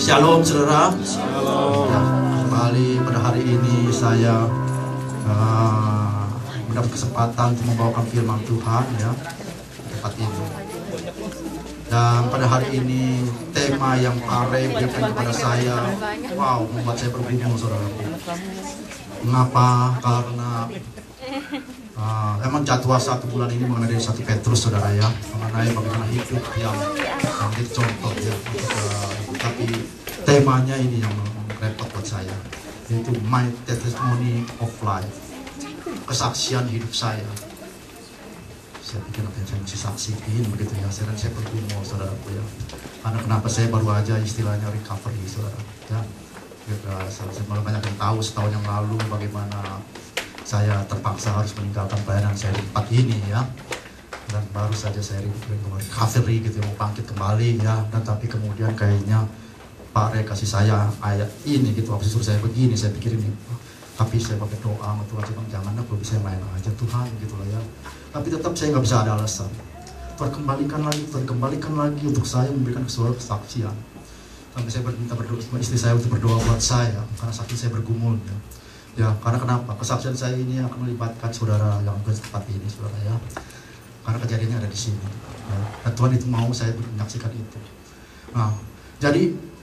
Shalom saudara. Shalom. Ya, kembali pada hari ini saya mendapat kesempatan untuk membawakan firman Tuhan ya di tempat ini. Dan pada hari ini tema yang Pare berikan kepada saya, wow, membuat saya bergumul saudara. Mengapa? Karena emang jadwal 1 bulan ini mengenai 1 Petrus saudara ya, mengenai bagaimana hidup yang menjadi contoh ya. Tapi temanya ini yang repot buat saya, yaitu my testimony of life, kesaksian hidup saya. Saya pikir apa yang saya mesti saksikan begitu ya. Saya bergumul saudaraku ya. Karena kenapa saya baru aja istilahnya recovery saudara ya. Saya malah banyak yang tahu setahun yang lalu bagaimana saya terpaksa harus meninggalkan pelayanan saya di tempat ini ya. Dan baru saja saya recovery gitu, mau bangkit kembali ya. Dan tapi kemudian kayaknya Pak Re kasih saya ayat ini gitu, habis suruh saya begini, saya pikir ini. Tapi saya pakai doa sama Tuhan, Tuhan janganlah kalau bisa yang lain aja Tuhan gitu lah ya. Tapi tetap saya nggak bisa ada alasan. Tuhan kembalikan lagi untuk saya memberikan suara kesaksian. Sampai saya minta berdoa sama istri saya untuk berdoa buat saya, karena saking saya bergumul ya. Ya, karena kenapa? Kesaksian saya ini akan melibatkan saudara yang ada di tempat ini saudara ya. Karena kejadiannya ada di sini. Ya. Dan Tuhan itu mau saya menyaksikan itu. Nah, jadi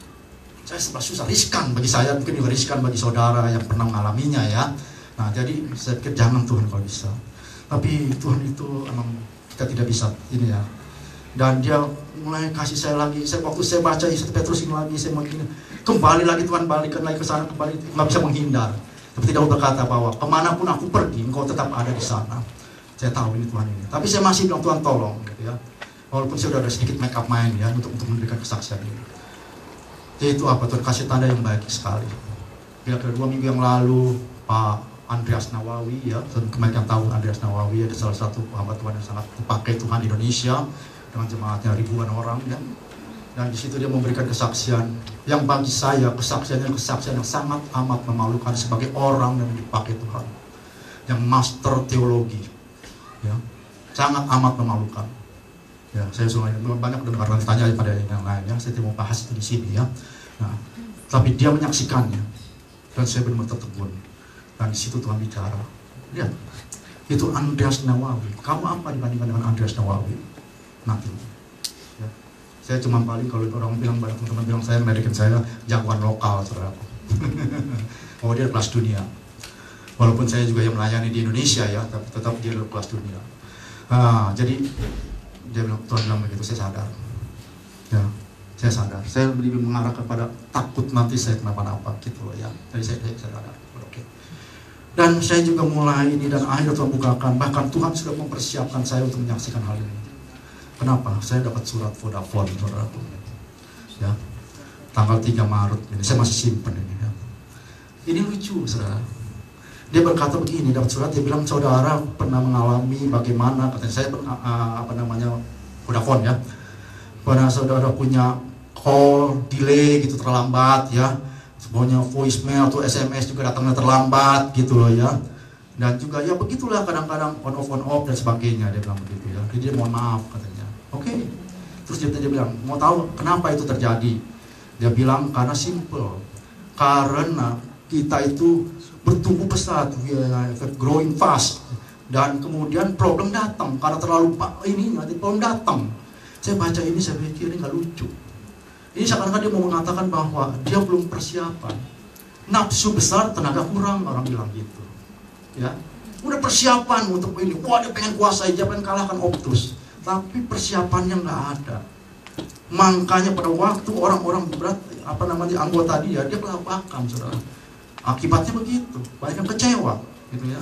saya serba susah, riskan bagi saya, mungkin juga riskan bagi saudara yang pernah mengalaminya ya. Nah, jadi saya pikir jangan Tuhan kalau bisa. Tapi Tuhan itu emang kita tidak bisa ini ya. Dan dia mulai kasih saya lagi. Waktu saya baca 1 Petrus ini lagi, saya begini, kembali lagi Tuhan, balikan lagi ke sana, kembali, nggak bisa menghindar. Tapi tidak berkata bahwa kemanapun aku pergi, engkau tetap ada di sana. Saya tahu ini Tuhan ini. Tapi saya masih bilang Tuhan tolong gitu ya. Walaupun saya sudah ada sedikit make up mind ya untuk memberikan kesaksian ini. Jadi itu apa? Tuhan kasih tanda yang baik sekali. Kira-kira 2 minggu yang lalu Pak Andreas Nawawi ya, kemarin yang tahu Andreas Nawawi ada salah satu hamba Tuhan yang sangat dipakai Tuhan di Indonesia dengan jemaatnya ribuan orang ya. Dan di situ dia memberikan kesaksian yang bagi saya kesaksian yang sangat amat memalukan sebagai orang yang dipakai Tuhan, yang master teologi. Ya, sangat amat memalukan. Ya, saya banyak dengar tanya pada yang lain ya. Saya tidak mau bahas itu di sini ya. Nah, tapi dia menyaksikannya dan saya benar-benar tertegun. Dan di situ Tuhan bicara. Lihat, itu Andreas Nawawi. Kamu apa dibandingkan dengan Andreas Nawawi? Nanti. Ya. Saya cuma paling kalau orang bilang, banyak teman-teman bilang saya American, saya jagoan lokal saudaraku. Oh, dia kelas dunia. Walaupun saya juga yang melayani di Indonesia ya, tapi tetap dia adalah kelas dunia. Jadi dia bilang, Tuhan bilang begitu, saya sadar. Ya, saya sadar. Saya lebih mengarah kepada takut nanti saya kenapa-napa gitu loh ya. Jadi saya sadar. Oke. Dan saya juga mulai ini dan akhirnya Tuhan bukakan. Bahkan Tuhan sudah mempersiapkan saya untuk menyaksikan hal ini. Kenapa? Saya dapat surat Vodafone saudaraku. Ya, tanggal 3 Maret ini. Saya masih simpen ini ya. Ini lucu saudara. Dia berkata begini, dapat surat, dia bilang saudara pernah mengalami bagaimana, katanya saya Vodafone ya, pernah saudara punya call delay gitu, terlambat ya, semuanya voicemail atau SMS juga datangnya terlambat gitu loh ya, dan juga ya begitulah kadang-kadang on off dan sebagainya, dia bilang begitu ya. Jadi dia mohon maaf katanya. Oke. Terus dia bilang mau tahu kenapa itu terjadi? Dia bilang karena simple, karena kita itu bertumbuh pesat, growing fast, dan kemudian problem datang karena terlalu nanti problem datang. Saya baca ini, saya pikir ini nggak lucu. Ini seakan-akan dia mau mengatakan bahwa dia belum persiapan, nafsu besar, tenaga kurang, orang bilang gitu. Ya, udah persiapan untuk ini, wah dia pengen kuasai, dia pengen kalahkan Optus, tapi persiapannya nggak ada. Makanya pada waktu orang-orang berat, anggota dia kelabakan, saudara. Akibatnya begitu, banyak yang kecewa, gitu ya.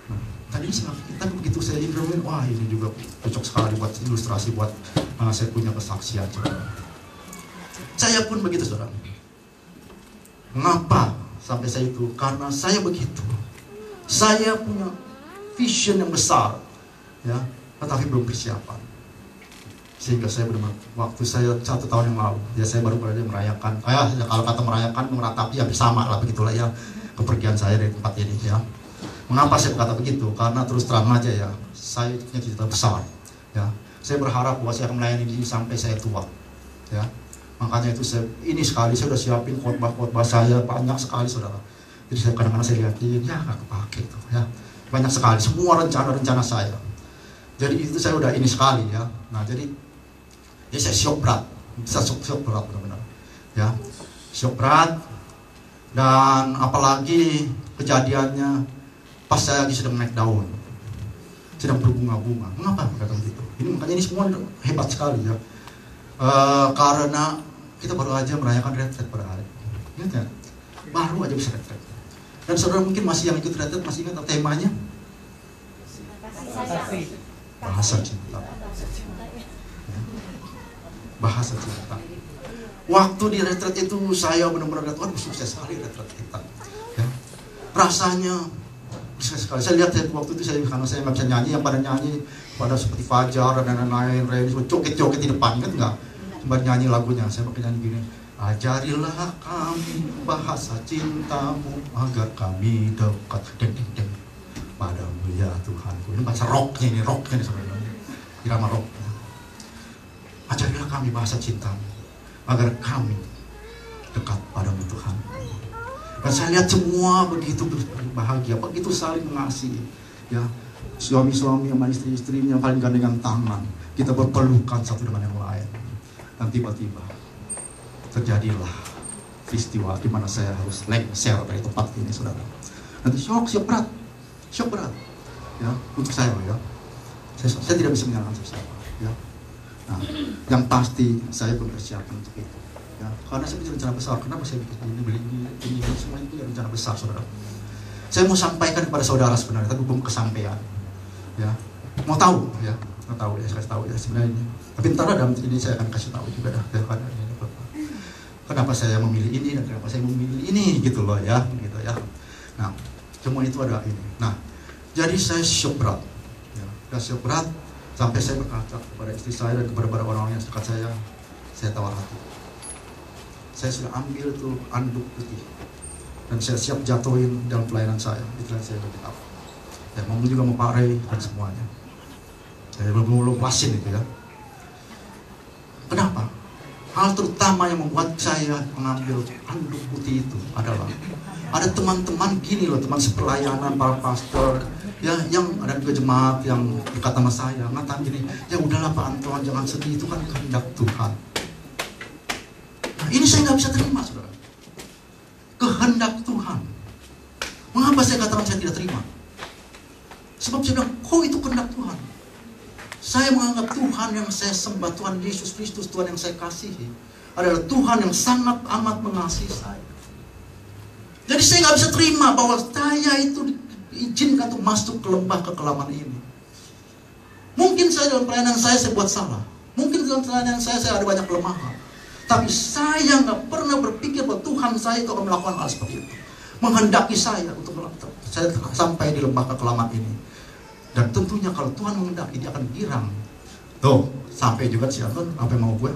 Nah, tadi kita begitu saya infoin, wah ini juga cocok sekali buat ilustrasi buat saya punya kesaksian, saudara. Saya pun begitu, saudara. Mengapa sampai saya itu? Karena saya begitu. Saya punya vision yang besar, ya, tetapi belum persiapan. Sehingga saya benar-benar, waktu saya 1 tahun yang lalu, ya saya baru berada merayakan, ya kalau kata merayakan, meratapi ya bersama lah begitulah ya, kepergian saya dari tempat ini ya. Mengapa saya berkata begitu? Karena terus terang aja ya, saya punya cita besar ya. Saya berharap bahwa saya akan melayani diri sampai saya tua ya. Makanya itu saya sudah siapin khotbah saya banyak sekali saudara. Jadi saya kadang-kadang saya lihatin, ya nggak kepake itu ya. Banyak sekali, semua rencana saya. Jadi itu saya udah ini sekali ya. Nah jadi ya saya syok berat, syok berat benar-benar. Ya, syok berat. Dan apalagi kejadiannya pas saya lagi sedang naik daun, sedang berbunga-bunga. Mengapa kata begitu? Makanya ini semua hebat sekali ya. Karena kita baru aja merayakan retret pada hari. Ingat ya? Baru aja bisa retret. Dan saudara mungkin masih yang ikut retret masih ingat temanya? Bahasa cinta. Ya. Bahasa cinta. Waktu di retret itu saya benar-benar lihat, waduh sukses sekali retret kita. Ya. Rasanya sukses sekali. Saya lihat waktu itu karena saya nggak bisa nyanyi, yang pada nyanyi pada seperti Fajar dan lain-lain, Reni joget-joget di depan, kan nggak? Cuma nyanyi lagunya, saya pakai nyanyi gini. Ajarilah kami bahasa cintamu agar kami dekat deng padamu ya Tuhanku. Ini bahasa rocknya nih sebenarnya. Irama rock. Ajarilah kami bahasa cintamu agar kami dekat padamu Tuhan. Dan saya lihat semua begitu bahagia, begitu saling mengasihi. Ya, suami-suami sama istri-istrinya paling gandengan tangan. Kita berpelukan satu dengan yang lain. Dan tiba-tiba terjadilah peristiwa di mana saya harus lengser dari tempat ini, saudara. Nanti syok berat, ya untuk saya ya. Saya tidak bisa menyalahkan siapa, ya. Nah, yang pasti saya mempersiapkan untuk itu, ya. Karena saya punya rencana besar. Kenapa saya bikin ini semua itu ya rencana besar, saudara. Saya mau sampaikan kepada saudara sebenarnya, tapi belum kesampaian, ya. Mau tahu, ya. Mau tahu ya, saya kasih tahu ya sebenarnya ini. Tapi ntar dalam ini saya akan kasih tahu juga dah. Kenapa saya memilih ini dan kenapa saya memilih ini gitu loh ya, gitu ya. Nah, semua itu ada ini. Nah, jadi saya syok berat, ya, syok berat sampai saya berkata kepada istri saya dan kepada orang-orang yang dekat saya tawar hati. Saya sudah ambil tuh anduk putih dan saya siap jatuhin dalam pelayanan saya. Itulah saya beritahu. Ya, ngomong juga sama Pak Ray dan semuanya. Saya belum pasin itu ya. Kenapa? Hal terutama yang membuat saya mengambil anduk putih itu adalah ada teman-teman gini loh, teman sepelayanan para pastor ya, yang ada juga jemaat yang berkata sama saya, ngatain gini, ya udahlah Pak Anton, jangan sedih, itu kan kehendak Tuhan. Nah, ini saya nggak bisa terima, saudara. Kehendak Tuhan. Mengapa saya katakan saya tidak terima? Sebab saya bilang, kok itu kehendak Tuhan? Saya menganggap Tuhan yang saya sembah, Tuhan Yesus Kristus, Tuhan yang saya kasihi, adalah Tuhan yang sangat amat mengasihi saya. Jadi saya nggak bisa terima bahwa saya itu diizinkan untuk masuk ke lembah kekelaman ini. Mungkin saya dalam pelayanan saya buat salah. Mungkin dalam pelayanan saya ada banyak kelemahan. Tapi saya nggak pernah berpikir bahwa Tuhan saya itu akan melakukan hal seperti itu. Menghendaki saya untuk melakukan saya sampai di lembah kekelaman ini. Dan tentunya kalau Tuhan menghendaki, dia akan girang. Tuh, sampai juga si Anton, apa yang mau gue?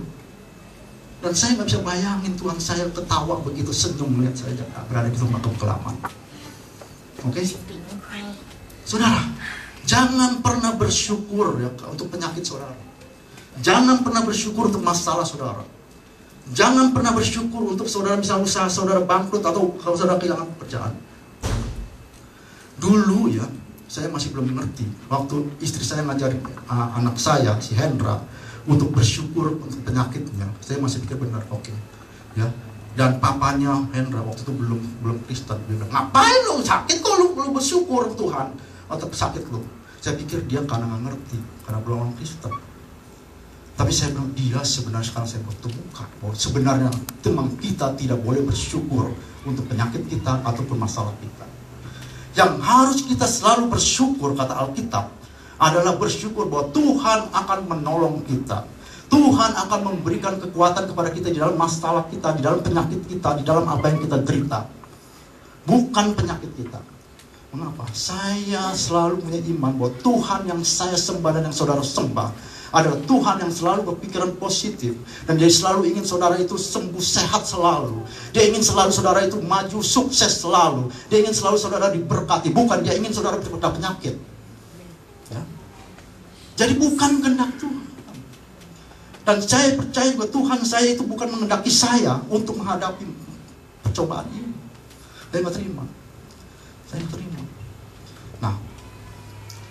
Dan saya nggak bisa bayangin Tuhan saya ketawa begitu, senyum melihat saya berada di rumah kekelaman. Oke? Saudara, jangan pernah bersyukur ya untuk penyakit saudara. Jangan pernah bersyukur untuk masalah saudara. Jangan pernah bersyukur untuk saudara bisa usaha saudara bangkrut atau kalau saudara kehilangan pekerjaan. Dulu ya, saya masih belum mengerti. Waktu istri saya ngajarin anak saya, si Hendra, untuk bersyukur untuk penyakitnya, saya masih pikir benar, oke. Ya. Dan papanya Hendra waktu itu belum Kristen. Dia bilang, ngapain lu sakit kok lu bersyukur Tuhan atau sakit lu? Saya pikir dia karena nggak ngerti, karena belum orang Kristen. Tapi saya bilang, dia sebenarnya sekarang saya bertemukan bahwa sebenarnya teman kita tidak boleh bersyukur untuk penyakit kita ataupun masalah kita. Yang harus kita selalu bersyukur, kata Alkitab, adalah bersyukur bahwa Tuhan akan menolong kita. Tuhan akan memberikan kekuatan kepada kita di dalam masalah kita, di dalam penyakit kita, di dalam apa yang kita derita. Bukan penyakit kita. Mengapa? Saya selalu punya iman bahwa Tuhan yang saya sembah dan yang saudara sembah adalah Tuhan yang selalu berpikiran positif. Dan dia selalu ingin saudara itu sembuh, sehat selalu. Dia ingin selalu saudara itu maju, sukses selalu. Dia ingin selalu saudara diberkati. Bukan dia ingin saudara terkena penyakit ya. Jadi bukan kehendak Tuhan. Dan saya percaya juga Tuhan saya itu bukan menghendaki saya untuk menghadapi percobaan ini. Saya nggak terima. Saya nggak terima. Nah,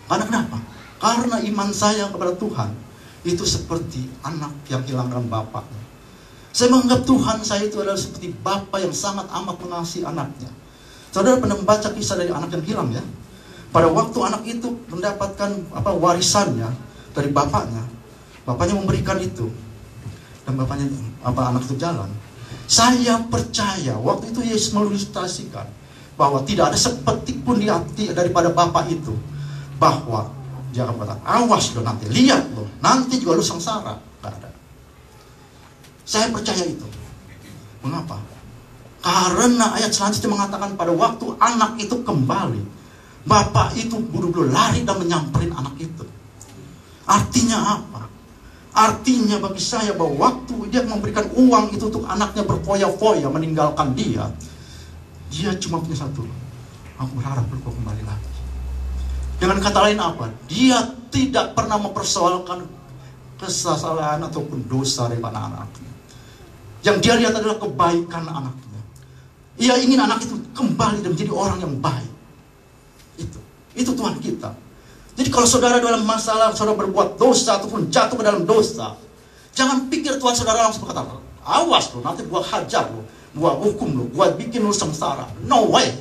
karena kenapa? Karena iman saya kepada Tuhan itu seperti anak yang kehilangan bapaknya. Saya menganggap Tuhan saya itu adalah seperti bapa yang sangat amat mengasihi anaknya. Saudara pernah membaca kisah dari anak yang hilang ya? Pada waktu anak itu mendapatkan warisannya dari bapaknya, bapaknya memberikan itu, dan bapaknya anak itu jalan. Saya percaya waktu itu Yesus mengilustrasikan bahwa tidak ada sepetik pun di hati daripada bapak itu, bahwa dia akan berkata, awas lo nanti, lihat lo, nanti juga lo sengsara. Gak ada. Saya percaya itu. Mengapa? Karena ayat selanjutnya mengatakan pada waktu anak itu kembali, bapak itu buru-buru lari dan menyamperin anak itu. Artinya apa? Artinya bagi saya bahwa waktu dia memberikan uang itu untuk anaknya berfoya-foya meninggalkan dia, dia cuma punya satu, aku berharap kau kembali lagi. Dengan kata lain apa? Dia tidak pernah mempersoalkan kesalahan ataupun dosa dari anak-anaknya. Yang dia lihat adalah kebaikan anaknya. Ia ingin anak itu kembali dan menjadi orang yang baik. Itu Tuhan kita. Jadi kalau saudara dalam masalah, saudara berbuat dosa ataupun jatuh ke dalam dosa, jangan pikir Tuhan saudara langsung berkata, awas lo, nanti gua hajar lo, gua hukum lo, gua bikin lo sengsara. No way.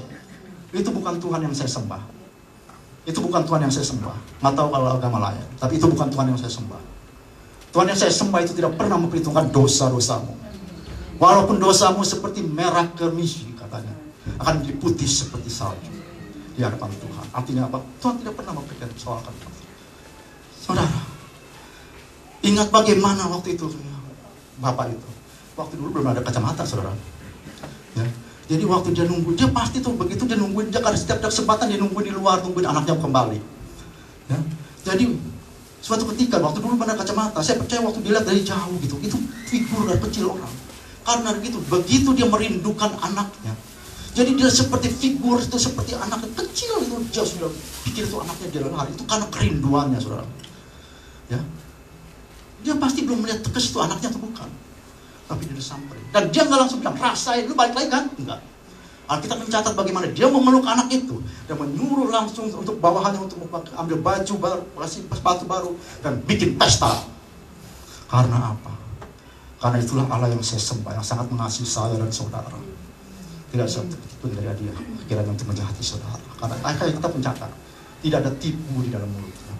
Itu bukan Tuhan yang saya sembah. Itu bukan Tuhan yang saya sembah. Nggak tahu kalau agama lain, tapi itu bukan Tuhan yang saya sembah. Tuhan yang saya sembah itu tidak pernah memperhitungkan dosa-dosamu. Walaupun dosamu seperti merah kemisi, katanya, akan menjadi putih seperti salju di hadapan Tuhan. Artinya apa? Tuhan tidak pernah mempersoalkan. Saudara, ingat bagaimana waktu itu bapak itu. Waktu dulu belum ada kacamata, saudara. Ya. Jadi waktu dia nunggu, dia pasti tuh begitu dia nungguin, dia ada setiap kesempatan dia nungguin di luar, nungguin anaknya kembali. Ya. Jadi suatu ketika waktu dulu ada kacamata, saya percaya waktu dilihat dari jauh gitu, itu figur dari kecil orang. Karena begitu dia merindukan anaknya. Jadi dia seperti figur itu, seperti anak kecil itu, dia sudah pikir itu anaknya dia lari. Itu karena kerinduannya, saudara. Ya, dia pasti belum melihat ke situ anaknya atau bukan. Tapi dia disamperin. Dan dia nggak langsung bilang, rasain, lu balik lagi kan? Enggak. Alkitab mencatat bagaimana dia memeluk anak itu dan menyuruh langsung untuk bawahannya untuk ambil baju baru, kasih sepatu baru dan bikin pesta. Karena apa? Karena itulah Allah yang saya sembah, yang sangat mengasihi saya dan saudara. Tidak satu pun dari dia kiranya untuk menjahati saudara. Karena kita mencatat tidak ada tipu di dalam mulutnya.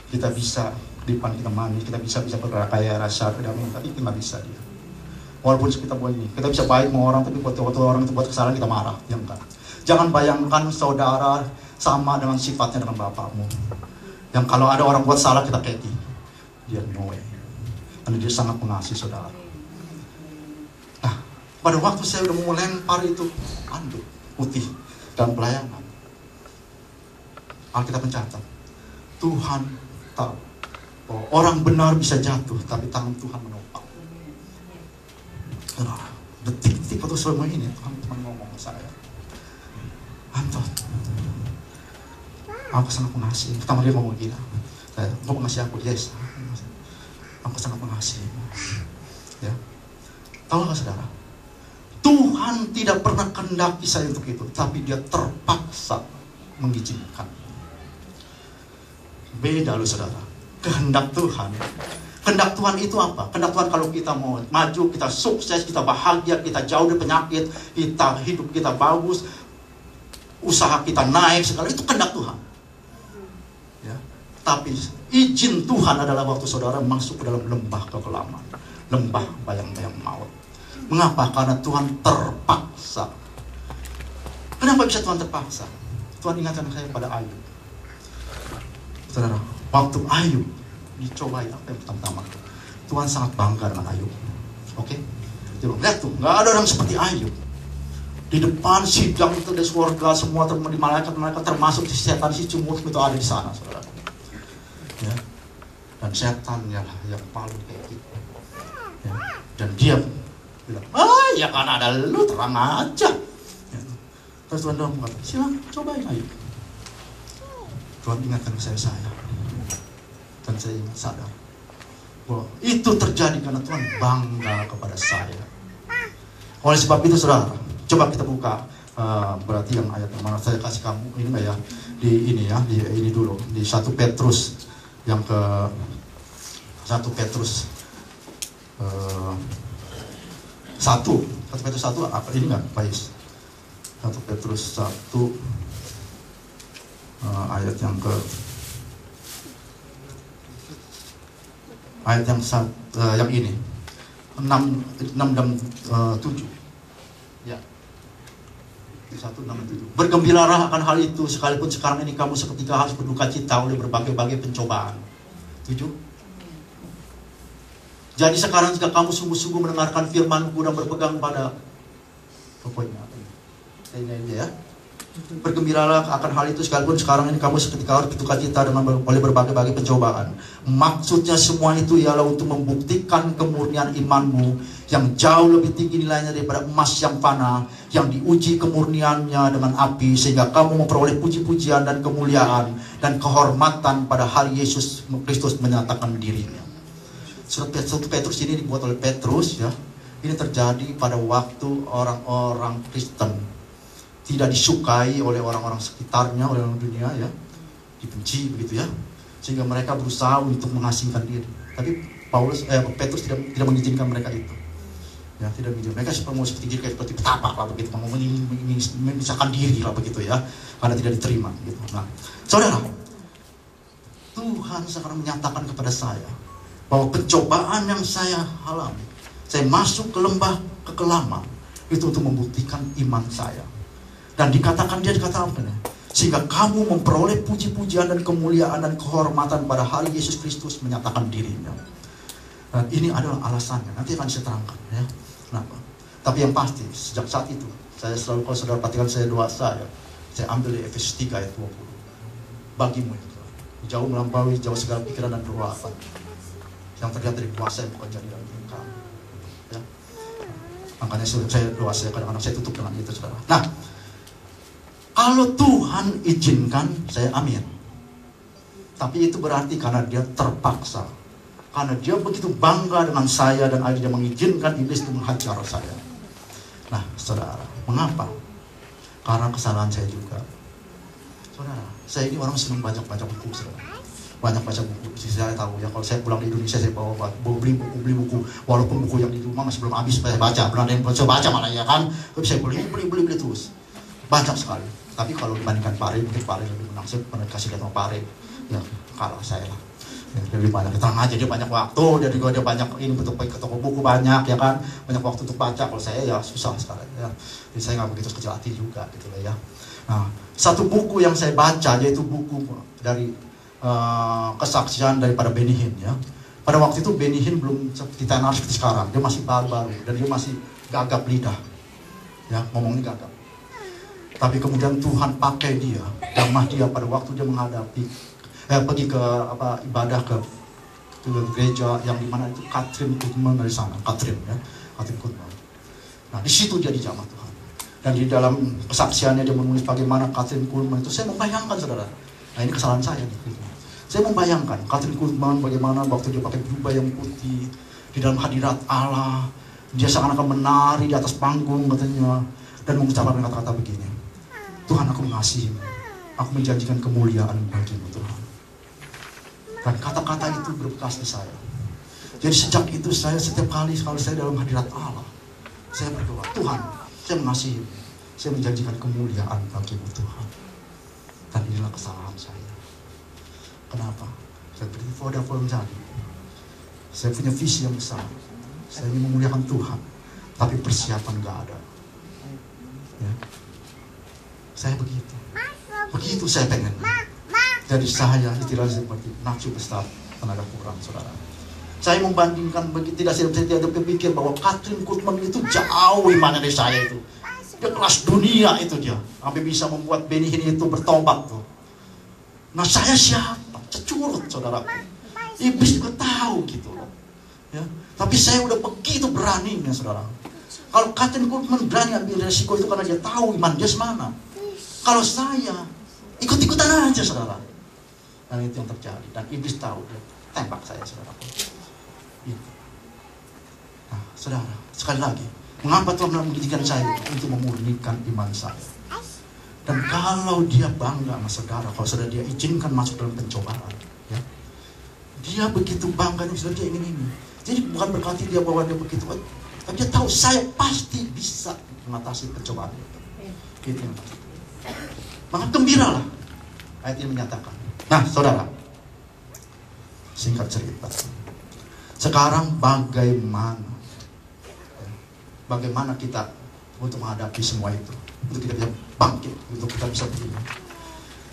Kita bisa di depan kita manis, kita bisa bergerak kayak rasa kedamaian, tapi itu nggak bisa dia. Walaupun kita buat ini, kita bisa baik sama orang, tapi buat orang itu buat kesalahan kita marah, ya enggak. Jangan bayangkan saudara sama dengan sifatnya dengan bapakmu. Yang kalau ada orang buat salah kita keti, dia no way. Karena dia sangat mengasihi saudara. Nah, pada waktu saya udah mau lempar itu anduk putih dan pelayanan, Alkitab mencatat Tuhan tahu bahwa orang benar bisa jatuh, tapi tangan Tuhan menopang. Saudara, detik-detik waktu selama ini Tuhan ngomong ke saya, Anton, aku sangat mengasihi. Pertama dia ngomong gini, kau mengasihi aku? Yes, aku sangat mengasihi. Ya, tahu nggak saudara? Tuhan tidak pernah kehendaki saya untuk itu, tapi dia terpaksa mengizinkan. Beda loh saudara. Kehendak Tuhan. Kehendak Tuhan itu apa? Kehendak Tuhan kalau kita mau maju, kita sukses, kita bahagia, kita jauh dari penyakit, kita hidup kita bagus, usaha kita naik, segala itu kehendak Tuhan. Ya. Tapi izin Tuhan adalah waktu saudara masuk ke dalam lembah kekelaman, lembah bayang-bayang maut. Mengapa? Karena Tuhan terpaksa. Kenapa bisa Tuhan terpaksa? Tuhan ingatkan saya pada Ayub. Saudara, waktu Ayub dicobai apa yang pertama-tama, Tuhan sangat bangga dengan Ayub. Oke? Lihat tuh, nggak ada orang seperti Ayub. Di depan sidang itu dari surga, semua di malaikat termasuk si setan, si cumut itu ada di sana, saudara. Ya. Dan setan yang paling kayak gitu. Ya. Dan dia bilang, ya kan ada lu, terang aja. Ya. Terus Tuhan bilang, silakan cobain Ayub. Tuhan ingatkan saya. Dan saya ingat sadar Wah, itu terjadi karena Tuhan bangga kepada saya. Oleh sebab itu saudara, coba kita buka berarti yang ayat yang mana saya kasih kamu ini enggak ya? Di ini ya, di ini dulu di 1 Petrus yang ke 1 Petrus 1 Petrus 1 apa ini enggak, Pais? 1 Petrus 1 ayat yang ke ayat yang ini 6 dan 7 ya. 1:6-7. Bergembiralah akan hal itu, sekalipun sekarang ini kamu seketika harus berduka cita oleh berbagai-bagai pencobaan. 7. Jadi sekarang jika kamu sungguh-sungguh mendengarkan firman-Ku dan berpegang pada pokoknya ini ya. Bergembiralah akan hal itu, sekalipun sekarang ini kamu seketika harus berduka cita oleh berbagai-bagai pencobaan. Maksudnya semua itu ialah untuk membuktikan kemurnian imanmu yang jauh lebih tinggi nilainya daripada emas yang fana, yang diuji kemurniannya dengan api, sehingga kamu memperoleh puji-pujian dan kemuliaan dan kehormatan pada hari Yesus Kristus menyatakan dirinya. Surat Petrus ini dibuat oleh Petrus ya. Ini terjadi pada waktu orang-orang Kristen tidak disukai oleh orang-orang sekitarnya, oleh orang dunia ya, dibenci begitu ya, sehingga mereka berusaha untuk mengasingkan diri. Tapi Petrus tidak mengizinkan mereka itu, ya tidak mengizinkan mereka seperti petapa lah begitu, mau memisahkan diri lah begitu ya, karena tidak diterima gitu. Nah, saudara, Tuhan sekarang menyatakan kepada saya bahwa pencobaan yang saya alami, saya masuk ke lembah kekelaman itu untuk membuktikan iman saya. Dan dikatakan apa nih? Sehingga kamu memperoleh puji-pujian dan kemuliaan dan kehormatan pada hari Yesus Kristus menyatakan dirinya. Dan ini adalah alasannya. Nanti akan saya terangkan ya. Kenapa? Tapi yang pasti sejak saat itu saya selalu, kalau saudara perhatikan saya doa saya ambil dari Efesus 3 ayat 20. Bagimu itu jauh melampaui jauh segala pikiran dan perbuatan yang terlihat dari kuasa yang bukan jadi dalam diri kamu. Ya. Makanya saya doa saya kadang-kadang saya tutup dengan itu saudara. Nah, kalau Tuhan izinkan, saya amin. Tapi itu berarti karena dia terpaksa. Karena dia begitu bangga dengan saya dan akhirnya mengizinkan iblis itu menghajar saya. Nah, saudara, mengapa? Karena kesalahan saya juga. Saudara, saya ini orang senang baca buku, saudara. Banyak baca buku. Saya tahu ya, kalau saya pulang di Indonesia saya bawa beli buku. Walaupun buku yang di rumah masih belum habis saya baca. Belum ada yang saya baca malah ya kan. Tapi saya beli terus. Banyak sekali. Tapi kalau dibandingkan Pare, mungkin Pare lebih menang. Saya pernah kasih lihat sama Pare, ya kalah saya lah. Ya, lebih banyak tenang aja, dia banyak waktu, dia banyak ini untuk ke toko buku banyak ya kan, banyak waktu untuk baca. Kalau saya ya susah sekali ya. Jadi saya nggak begitu kecil hati juga gitu lah ya. Nah, satu buku yang saya baca yaitu buku dari kesaksian daripada Benny Hinn ya. Pada waktu itu Benny Hinn belum ditenar seperti sekarang, dia masih baru dan dia masih gagap lidah, ya ngomongnya gagap. Tapi kemudian Tuhan pakai dia, jamah dia pada waktu dia menghadapi pergi ke ibadah ke gereja yang dimana itu Katrin Kuhlman dari sana, Katrin Kuhlman. Nah di situ dia dijamah Tuhan. Dan di dalam kesaksiannya dia menulis bagaimana Katrin Kuhlman itu, saya membayangkan saudara. Nah ini kesalahan saya nih. Saya membayangkan Katrin Kuhlman bagaimana waktu dia pakai jubah yang putih di dalam hadirat Allah, dia seakan-akan menari di atas panggung katanya dan mengucapkan kata-kata begini. Tuhan, aku mengasihimu, aku menjanjikan kemuliaan bagimu Tuhan. Dan kata-kata itu berbekas di saya. Jadi sejak itu saya setiap kali kalau saya dalam hadirat Allah, saya berdoa, Tuhan, saya mengasihimu, saya menjanjikan kemuliaan bagimu Tuhan. Dan inilah kesalahan saya. Kenapa? Saya seperti Vodafone tadi. Saya punya visi yang besar. Saya ingin memuliakan Tuhan, tapi persiapan gak ada. Ya. Saya begitu saya pengen. Jadi saya istilahnya seperti nafsu besar, tenaga kurang, saudara. Saya membandingkan begitu, saya tidak berpikir bahwa Katrin Kuhlman itu jauh imannya dari saya itu. Dia kelas dunia itu dia, sampai bisa membuat Benny Hinn itu bertobat tuh. Nah saya siapa? Cecurut saudara. Iblis juga tahu gitu loh. Ya. Tapi saya udah begitu beraninya saudara. Kalau Katrin Kuhlman berani ambil resiko itu karena dia tahu iman dia semana. Kalau saya ikut-ikutan aja saudara. Dan itu yang terjadi. Dan iblis tahu dia tembak saya saudara. Itu. Nah, saudara, sekali lagi, mengapa Tuhan mengizinkan saya untuk memurnikan iman saya? Dan kalau dia bangga sama saudara, kalau saudara dia izinkan masuk dalam pencobaan, ya, dia begitu bangga nih, saudara dia ingin ini. Jadi bukan berarti dia bahwa dia begitu, tapi dia tahu saya pasti bisa mengatasi pencobaan itu. Itu yang pasti. Maka gembiralah, ayat ini menyatakan. Nah, saudara, singkat cerita. Sekarang bagaimana kita untuk menghadapi semua itu, untuk kita bisa bangkit, untuk kita bisa begini.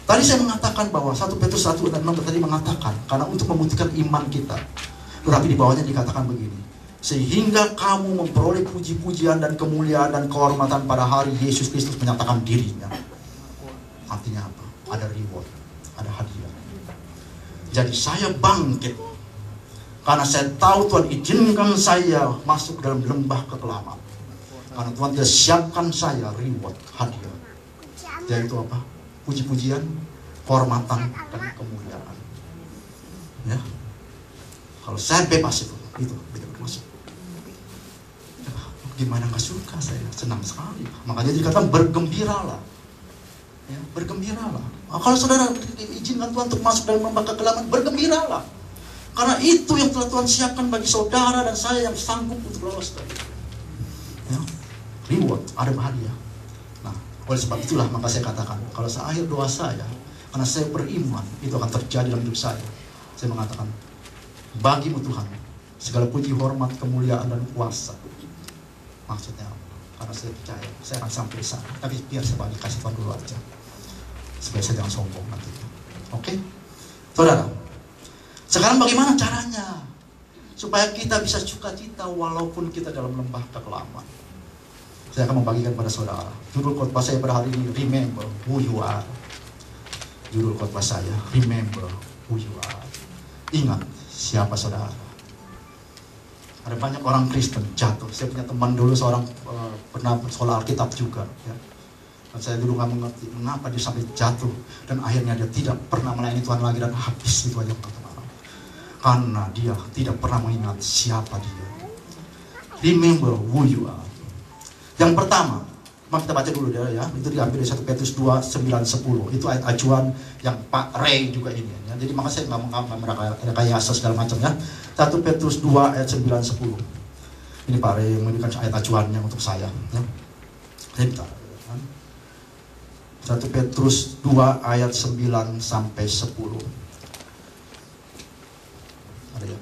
Tadi saya mengatakan bahwa 1 Petrus 1:6 tadi mengatakan karena untuk membuktikan iman kita. Tetapi di bawahnya dikatakan begini, sehingga kamu memperoleh puji-pujian dan kemuliaan dan kehormatan pada hari Yesus Kristus menyatakan dirinya. Artinya apa? Ada reward, ada hadiah. Jadi saya bangkit karena saya tahu Tuhan izinkan saya masuk dalam lembah kekelaman. Karena Tuhan dia siapkan saya reward, hadiah. Yaitu apa? Puji-pujian, kehormatan, dan kemuliaan. Ya. Kalau saya bebas itu masuk. Ya, gimana nggak suka saya? Senang sekali. Makanya dikatakan bergembiralah. Ya, bergembiralah. Nah, kalau saudara diizinkan Tuhan untuk masuk dalam lembah kekelaman, bergembiralah. Karena itu yang telah Tuhan siapkan bagi saudara dan saya yang sanggup untuk lolos dari itu. Ya, reward, ada hadiah. Nah, oleh sebab itulah maka saya katakan, kalau seakhir doa saya, karena saya beriman, itu akan terjadi dalam hidup saya. Saya mengatakan, bagimu Tuhan, segala puji, hormat, kemuliaan, dan kuasa. Maksudnya apa? Karena saya percaya, saya akan sampai sana. Tapi biar saya bagi kasih Tuhan dulu aja. Supaya saya jangan sombong nanti. Oke? Saudara, sekarang bagaimana caranya? Supaya kita bisa sukacita walaupun kita dalam lembah kekelaman. Saya akan membagikan pada saudara. Judul khotbah saya pada hari ini, Remember Who You Are. Judul khotbah saya, Remember Who You Are. Ingat siapa saudara. Ada banyak orang Kristen jatuh. Saya punya teman dulu seorang pernah sekolah Alkitab juga. Ya. Dan saya dulu nggak mengerti mengapa dia sampai jatuh. Dan akhirnya dia tidak pernah melayani Tuhan lagi dan habis itu aja teman-teman. Karena dia tidak pernah mengingat siapa dia. Remember who you are. Yang pertama, mari kita baca dulu ya. Itu diambil dari 1 Petrus 2, 9, 10. Itu ayat acuan yang Pak Ray juga ini. Ya. Jadi maka saya nggak merekayasa segala macam ya. 1 Petrus 2 ayat 9, 10. Ini Pak Ray memberikan ayat acuannya untuk saya. Ya. Saya minta. 1 Petrus 2 ayat 9 sampai 10. Ada ya?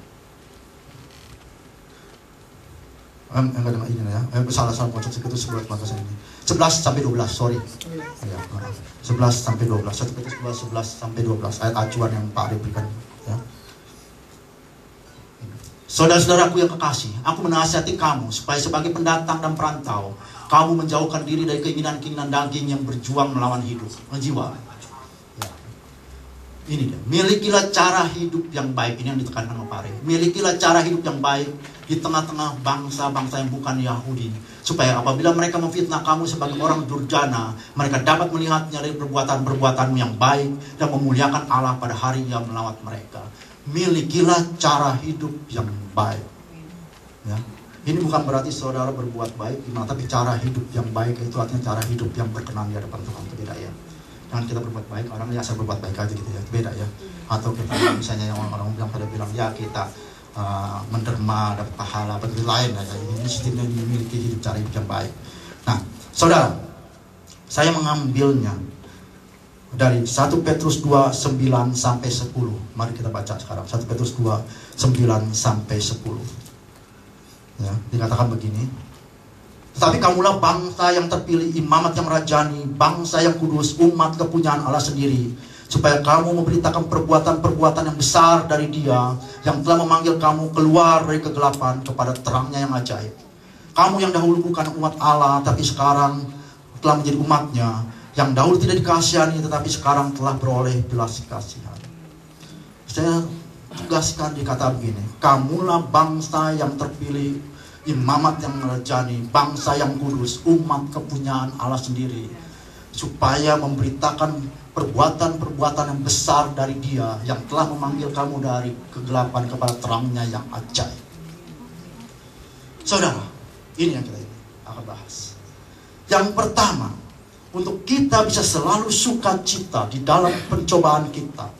Enggak dengan ini ya. Salah konsep itu 11 ini. 11 sampai 12, sorry. Ya, 11 sampai 12. 1 Petrus 2 11 sampai 12 ayat acuan yang Pak Ade berikan ya. Saudara-saudaraku yang kekasih, aku menasihati kamu supaya sebagai pendatang dan perantau, kamu menjauhkan diri dari keinginan-keinginan daging yang berjuang melawan hidup, jiwa. Ya. Ini dia. Milikilah cara hidup yang baik. Ini yang ditekankan oleh Pak Ray. Milikilah cara hidup yang baik di tengah-tengah bangsa-bangsa yang bukan Yahudi, supaya apabila mereka memfitnah kamu sebagai orang durjana, mereka dapat melihatnya dari perbuatan-perbuatanmu yang baik dan memuliakan Allah pada hari yang melawat mereka. Milikilah cara hidup yang baik. Ya. Ini bukan berarti saudara berbuat baik, tapi cara hidup yang baik itu artinya cara hidup yang berkenan di hadapan Tuhan. Itu beda ya. Jangan kita berbuat baik, orang ya asal berbuat baik aja gitu ya, beda ya. Atau kita misalnya yang orang bilang pada bilang ya kita menderma dapat pahala, begitu lain ya. Ini sistemnya memiliki hidup cara hidup yang baik. Nah, saudara, saya mengambilnya dari 1 Petrus 2 9 sampai 10. Mari kita baca sekarang 1 Petrus 2 9 sampai 10. Ya, dikatakan begini. Tetapi kamulah bangsa yang terpilih, imamat yang rajani, bangsa yang kudus, umat kepunyaan Allah sendiri, supaya kamu memberitakan perbuatan-perbuatan yang besar dari Dia yang telah memanggil kamu keluar dari kegelapan kepada terangnya yang ajaib. Kamu yang dahulu bukan umat Allah, tapi sekarang telah menjadi umatnya, yang dahulu tidak dikasihani, tetapi sekarang telah beroleh belas kasihan. Saya tugaskan dikata begini, kamulah bangsa yang terpilih, imamat yang merajani, bangsa yang kudus, umat kepunyaan Allah sendiri, supaya memberitakan perbuatan-perbuatan yang besar dari Dia yang telah memanggil kamu dari kegelapan kepada terangnya yang ajaib. Saudara, ini yang kita akan bahas. Yang pertama, untuk kita bisa selalu sukacita di dalam pencobaan kita.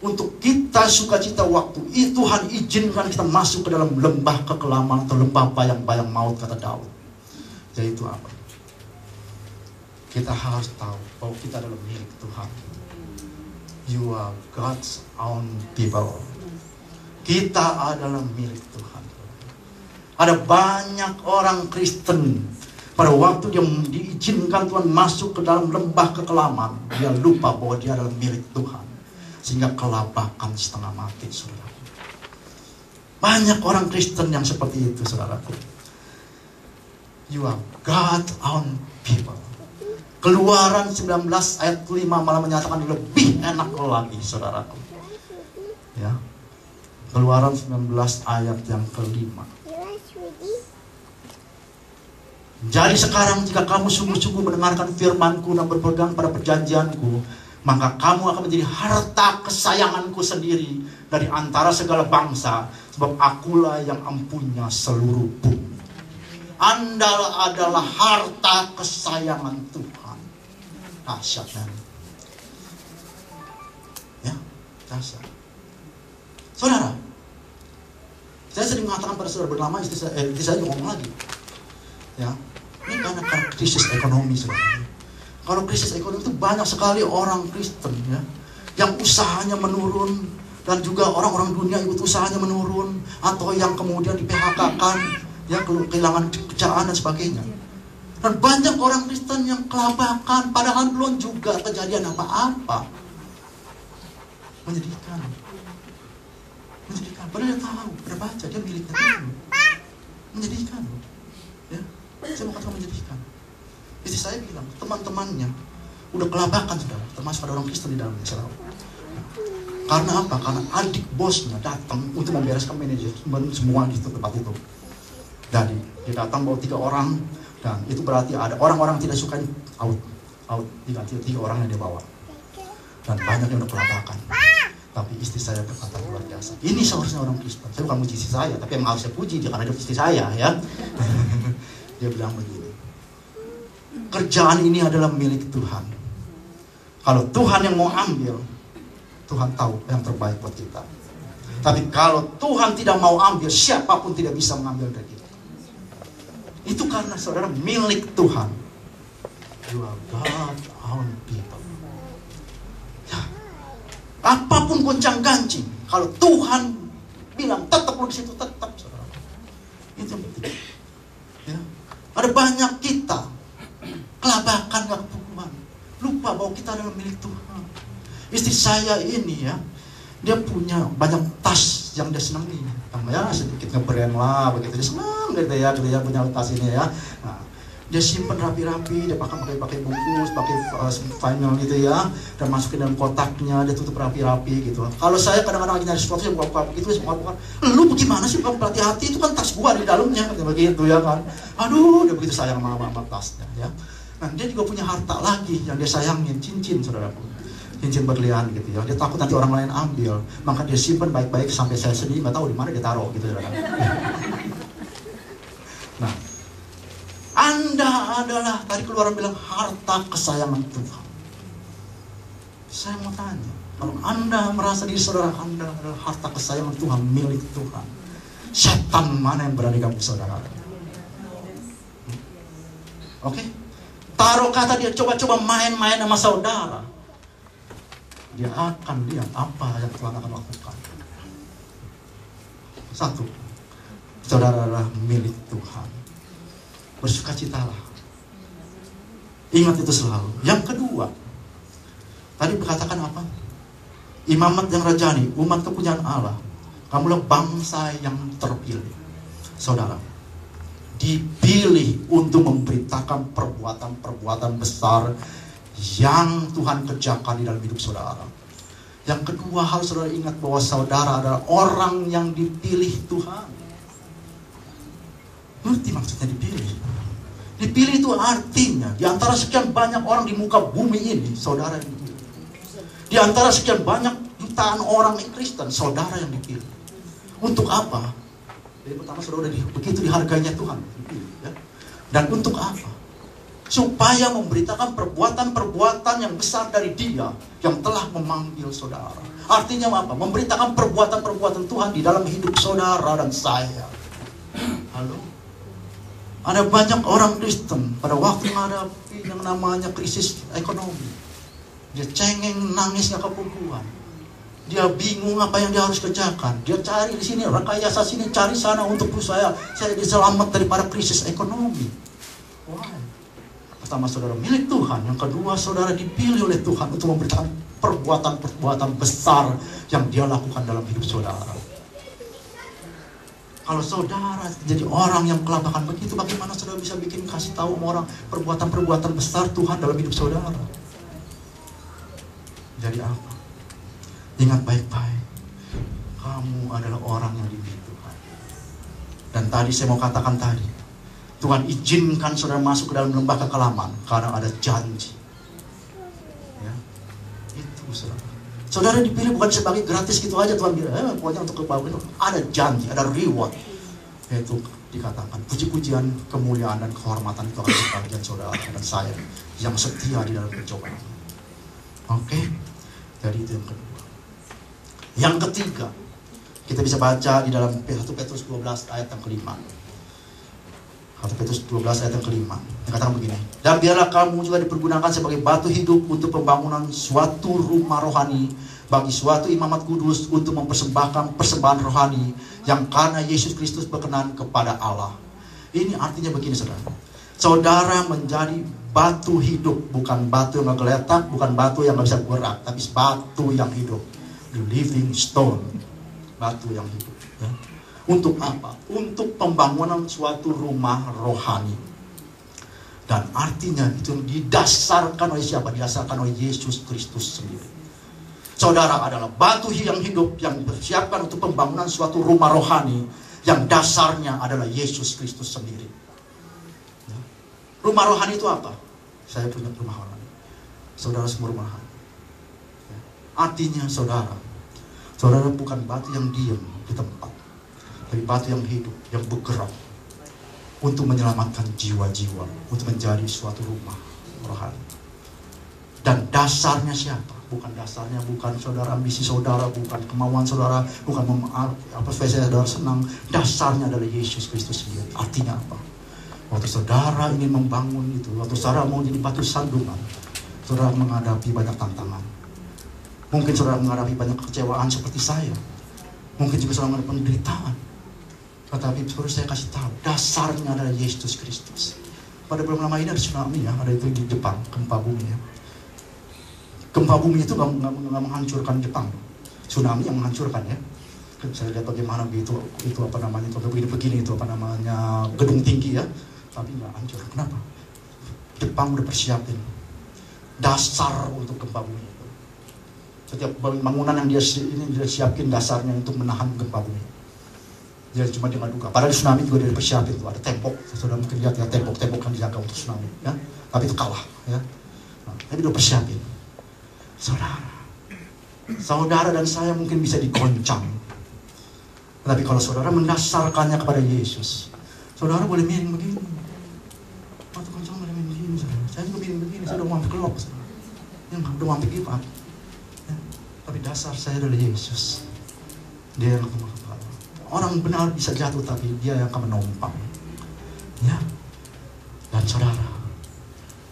Untuk kita sukacita waktu Tuhan izinkan kita masuk ke dalam lembah kekelaman atau lembah bayang-bayang maut, kata Daud. Yaitu apa? Kita harus tahu bahwa kita adalah milik Tuhan. You are God's own people. Kita adalah milik Tuhan. Ada banyak orang Kristen pada waktu dia diizinkan Tuhan masuk ke dalam lembah kekelaman, dia lupa bahwa dia adalah milik Tuhan. Sehingga kelabakan setengah mati, saudara. Banyak orang Kristen yang seperti itu, saudaraku. You are God's own people. Keluaran 19 ayat 5 malah menyatakan lebih enak lagi, saudaraku. Ya. Keluaran 19 ayat yang ke-5. Jadi sekarang jika kamu sungguh-sungguh mendengarkan firman-Ku dan berpegang pada perjanjian-Ku, maka kamu akan menjadi harta kesayanganku sendiri dari antara segala bangsa, sebab akulah yang empunya seluruh bumi. Anda adalah harta kesayangan Tuhan. Dahsyat, kan? Ya, dahsyat. Saudara, saya sering mengatakan pada saudara bernama istri saya juga ngomong lagi. Ya, ini karena krisis ekonomi, saudara. Kalau krisis ekonomi itu banyak sekali orang Kristen, ya, yang usahanya menurun, dan juga orang-orang dunia ikut usahanya menurun, atau yang kemudian di PHK-kan, ya, kehilangan pekerjaan dan sebagainya. Dan banyak orang Kristen yang kelabakan, padahal belum juga kejadian apa-apa. Menyedihkan. Menyedihkan. Padahal dia tahu, dia baca, dia miliknya Tuhan. Menyedihkan. Ya, saya mau katakan menyedihkan. Istri saya bilang, teman-temannya udah kelabakan, saudara, termasuk ada orang Kristen di dalamnya, saudara. Karena apa? Karena adik bosnya datang untuk membereskan manajemen semua di tempat itu. Jadi dia datang bawa 3 orang, dan itu berarti ada orang-orang tidak suka out, diganti 3 orang yang dia bawa. Dan banyak yang udah kelabakan. Tapi istri saya berkata luar biasa. Ini seharusnya orang Kristen. Saya bukan muji istri saya, tapi yang harus saya puji dia karena dia istri saya, ya. Dia bilang begini. Kerjaan ini adalah milik Tuhan. Kalau Tuhan yang mau ambil, Tuhan tahu yang terbaik buat kita. Tapi kalau Tuhan tidak mau ambil, siapapun tidak bisa mengambil dari kita. Itu karena saudara milik Tuhan. You are God's own people. Ya. Apapun goncang gancing, kalau Tuhan bilang tetap lo di situ, tetap, saudara. Itu yang penting. Ya. Ada banyak kita kelabakan, gak kepukuhan, lupa bahwa kita adalah milik Tuhan. Istri saya ini, ya, dia punya banyak tas yang dia senangi, ya, sedikit ngebrand lah, begitu dia senang gitu ya punya tas ini, ya. Nah, dia simpen rapi-rapi, dia pakai bungkus, pakai vinyl gitu, ya, dan masukin dalam kotaknya, dia tutup rapi-rapi gitu. Kalau saya kadang-kadang lagi nyari sesuatu, saya buka begitu, saya buka, lu bagaimana sih, bukan hati-hati, itu kan tas gua di dalamnya, begitu, ya kan. Aduh, dia begitu sayang sama tasnya, ya. Nah, dia juga punya harta lagi yang dia sayangin, cincin, saudaraku. Cincin berlian gitu, ya. Dia takut nanti orang lain ambil, maka dia simpan baik-baik sampai saya sedih, nggak tahu di mana dia taruh gitu, saudara. Nah, Anda adalah, tadi Keluaran bilang, harta kesayangan Tuhan. Saya mau tanya, kalau Anda merasa diri saudara Anda adalah harta kesayangan Tuhan, milik Tuhan, setan mana yang berani ganggu saudara? Oke? Taruh kata dia coba-coba main-main sama saudara, dia akan lihat apa yang Tuhan akan lakukan. 1, saudara adalah milik Tuhan. Bersukacitalah. Ingat itu selalu. Yang kedua, tadi berkatakan apa? Imamat yang rajani, umat kepunyaan Allah. Kamulah bangsa yang terpilih. Saudara, dipilih untuk memberitakan perbuatan-perbuatan besar yang Tuhan kerjakan di dalam hidup saudara. Yang kedua, harus saudara ingat bahwa saudara adalah orang yang dipilih Tuhan. Ngerti maksudnya dipilih? Dipilih itu artinya di antara sekian banyak orang di muka bumi ini, saudara yang dipilih. Di antara sekian banyak jutaan orang Kristen, saudara yang dipilih. Untuk apa? Jadi pertama saudara begitu dihargainya Tuhan, ya. Dan untuk apa? Supaya memberitakan perbuatan-perbuatan yang besar dari Dia yang telah memanggil saudara. Artinya apa? Memberitakan perbuatan-perbuatan Tuhan di dalam hidup saudara dan saya. Halo? Ada banyak orang Kristen pada waktu menghadapi yang namanya krisis ekonomi, dia cengeng, nangis, gak kepukuhan. Dia bingung apa yang dia harus kerjakan. Dia cari di sini, rekayasa sini, cari sana untuk saya diselamat daripada krisis ekonomi. Why? Pertama, saudara milik Tuhan. Yang kedua, saudara dipilih oleh Tuhan untuk memberitakan perbuatan-perbuatan besar yang Dia lakukan dalam hidup saudara. Kalau saudara jadi orang yang kelabakan begitu, bagaimana saudara bisa bikin kasih tahu orang perbuatan-perbuatan besar Tuhan dalam hidup saudara? Jadi apa? Ingat baik-baik, kamu adalah orang yang dipilih Tuhan. Dan tadi saya mau katakan tadi, Tuhan izinkan saudara masuk ke dalam lembah kekelaman karena ada janji. Ya, itu saudara. Saudara dipilih bukan sebagai gratis gitu aja. Tuhan bilang, pokoknya untuk kebaikan itu ada janji, ada reward. Yaitu dikatakan puji-pujian, kemuliaan dan kehormatan itu akan bagian saudara dan saya yang setia di dalam percobaan. Oke, jadi itu yang kedua. Yang ketiga, kita bisa baca di dalam 1 Petrus 12 ayat yang kelima. 1 Petrus 12 ayat yang kelima. Yang katakan begini, dan biarlah kamu juga dipergunakan sebagai batu hidup untuk pembangunan suatu rumah rohani, bagi suatu imamat kudus untuk mempersembahkan persembahan rohani yang karena Yesus Kristus berkenan kepada Allah. Ini artinya begini saudara. Saudara menjadi batu hidup, bukan batu yang geletak, bukan batu yang gak bisa gerak, tapi batu yang hidup. The living stone, batu yang hidup. Ya. Untuk apa? Untuk pembangunan suatu rumah rohani. Dan artinya itu didasarkan oleh siapa? Didasarkan oleh Yesus Kristus sendiri. Saudara adalah batu yang hidup yang dipersiapkan untuk pembangunan suatu rumah rohani yang dasarnya adalah Yesus Kristus sendiri. Ya. Rumah rohani itu apa? Saya punya rumah rohani. Saudara semua rumah rohani. Ya. Artinya saudara bukan batu yang diam di tempat, tapi batu yang hidup, yang bergerak untuk menyelamatkan jiwa-jiwa, untuk menjadi suatu rumah rohani. Dan dasarnya siapa? Bukan saudara ambisi saudara, bukan kemauan saudara, bukan apa supaya saudara senang. Dasarnya adalah Yesus Kristus sendiri. Artinya apa? Waktu saudara ingin membangun itu, waktu saudara mau jadi batu sandungan, saudara menghadapi banyak tantangan. Mungkin saudara menghadapi banyak kekecewaan seperti saya. Mungkin juga saudara menghadapi penderitaan. Tetapi terus saya kasih tahu, dasarnya adalah Yesus Kristus. Pada belum lama ini ada tsunami ya, ada itu di Jepang, gempa bumi ya. Gempa bumi itu nggak menghancurkan Jepang, tsunami yang menghancurkan ya. Saya lihat bagaimana itu apa namanya itu begini itu apa namanya gedung tinggi ya, tapi nggak hancur. Kenapa? Jepang udah persiapin dasar untuk gempa bumi. Setiap bangunan yang dia siapin dasarnya untuk menahan gempa bumi. Dia cuma dengan duga. Padahal tsunami juga dia persiapin tuh, ada tembok. Saudara mungkin lihat ya tembok yang dijaga untuk tsunami, ya. Tapi itu kalah, ya. Nah, tapi dia persiapin. Saudara dan saya mungkin bisa digoncang. Tapi kalau saudara mendasarkannya kepada Yesus, saudara boleh main begini. Waktu goncang boleh main begini, saudara. Saya juga main begini, saya udah mau hampir kelop, saudara. Yang udah mau hampir kipat. Tapi dasar saya adalah Yesus. Dia yang akan melakukan. Orang benar bisa jatuh, tapi dia yang akan menumpang. Ya. Dan saudara,